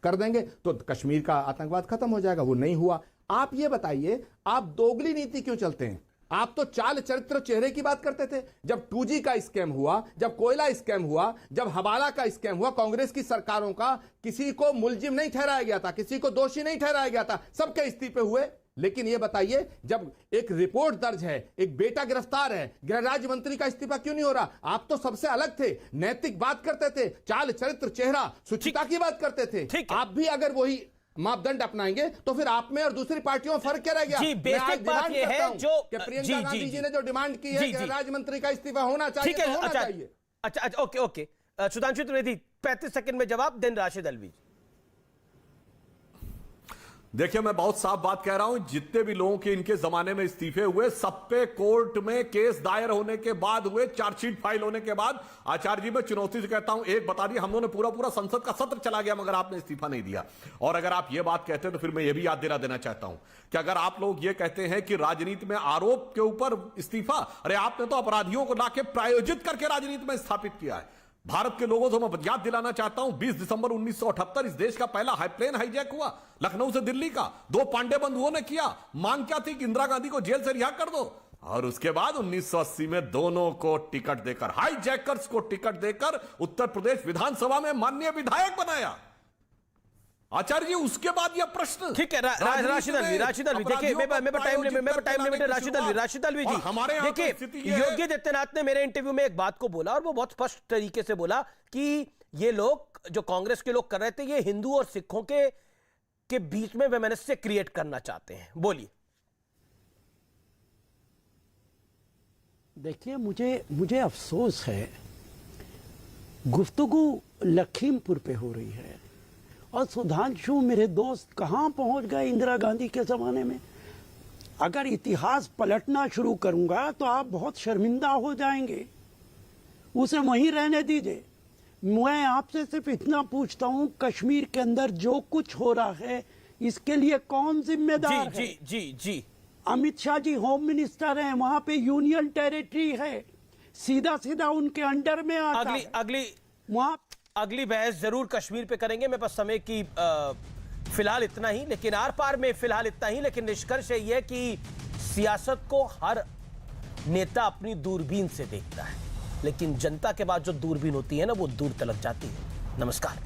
कर देंगे तो कश्मीर का आतंकवाद खत्म हो जाएगा, वो नहीं हुआ। आप ये बताइए, आप दोगली नीति क्यों चलते हैं? आप तो चाल चरित्र चेहरे की बात करते थे। जब 2G का स्कैम हुआ, जब कोयला स्कैम हुआ, जब हवाला का स्कैम हुआ, कांग्रेस की सरकारों का किसी को मुलजिम नहीं ठहराया गया था, किसी को दोषी नहीं ठहराया गया था, सबके इस्तीफे हुए। लेकिन यह बताइए, जब एक रिपोर्ट दर्ज है, एक बेटा गिरफ्तार है, गृह राज्य मंत्री का इस्तीफा क्यों नहीं हो रहा? आप तो सबसे अलग थे, नैतिक बात करते थे, चाल चरित्र चेहरा शुचिता की बात करते थे। आप भी अगर वही मापदंड अपनाएंगे तो फिर आप में और दूसरी पार्टियों में फर्क क्या रह गया? जी, बेसिक बात यह है जो प्रियंका गांधी जी ने जो डिमांड की है कि राज्य मंत्री का इस्तीफा होना चाहिए, तो होना चाहिए। अच्छा, ओके। सुधांशु त्रिवेदी 35 सेकंड में जवाब, देन राशिद अलवी। देखिए, मैं बहुत साफ बात कह रहा हूं, जितने भी लोगों के इनके जमाने में इस्तीफे हुए, सब पे कोर्ट में केस दायर होने के बाद हुए, चार्जशीट फाइल होने के बाद। आचार्य जी, मैं चुनौती से कहता हूं, एक बता दिए, हम लोगों ने पूरा संसद का सत्र चला गया मगर आपने इस्तीफा नहीं दिया। और अगर आप ये बात कहते हैं तो फिर मैं ये भी याद दिला देना चाहता हूं कि अगर आप लोग ये कहते हैं कि राजनीति में आरोप के ऊपर इस्तीफा, अरे आपने तो अपराधियों को लाके प्रायोजित करके राजनीति में स्थापित किया है। भारत के लोगों को मैं याद दिलाना चाहता हूं, 20 दिसंबर 1978 इस देश का पहला प्लेन हाईजैक हुआ, लखनऊ से दिल्ली का। 2 पांडे बंधुओं ने किया। मांग क्या थी कि इंदिरा गांधी को जेल से रिहा कर दो। और उसके बाद 1980 में दोनों को टिकट देकर, हाईजैकर्स को टिकट देकर उत्तर प्रदेश विधानसभा में माननीय विधायक बनाया। आचार्य जी, उसके बाद यह प्रश्न, ठीक है। राशिद अलवी देखिए, मैं टाइम लिमिट राशिद अलवी जी, हमारे देखिए, योगी आदित्यनाथ ने मेरे इंटरव्यू में एक बात को बोला और वो बहुत स्पष्ट तरीके से बोला कि ये लोग जो कांग्रेस के लोग कर रहे थे, ये हिंदू और सिखों के बीच में वैमनस्य क्रिएट करना चाहते हैं। बोलिए। देखिए, मुझे अफसोस है, गुफ्तगू लखीमपुर पे हो रही है और सुधांशु मेरे दोस्त कहाँ पहुंच गए इंदिरा गांधी के ज़माने में। अगर इतिहास पलटना शुरू करूंगा तो आप बहुत शर्मिंदा हो जाएंगे, उसे वहीं रहने दीजिए। मैं आपसे सिर्फ इतना पूछता हूं, कश्मीर के अंदर जो कुछ हो रहा है इसके लिए कौन जिम्मेदार है? जी। अमित शाह जी होम मिनिस्टर हैं, वहां पे यूनियन टेरिटरी है, सीधा उनके अंडर में आता है। अगली बहस जरूर कश्मीर पे करेंगे। मेरे पास समय की फिलहाल इतना ही, लेकिन आर पार में फिलहाल इतना ही। लेकिन निष्कर्ष यह है कि सियासत को हर नेता अपनी दूरबीन से देखता है, लेकिन जनता के बाद जो दूरबीन होती है ना, वो दूर तलक जाती है। नमस्कार।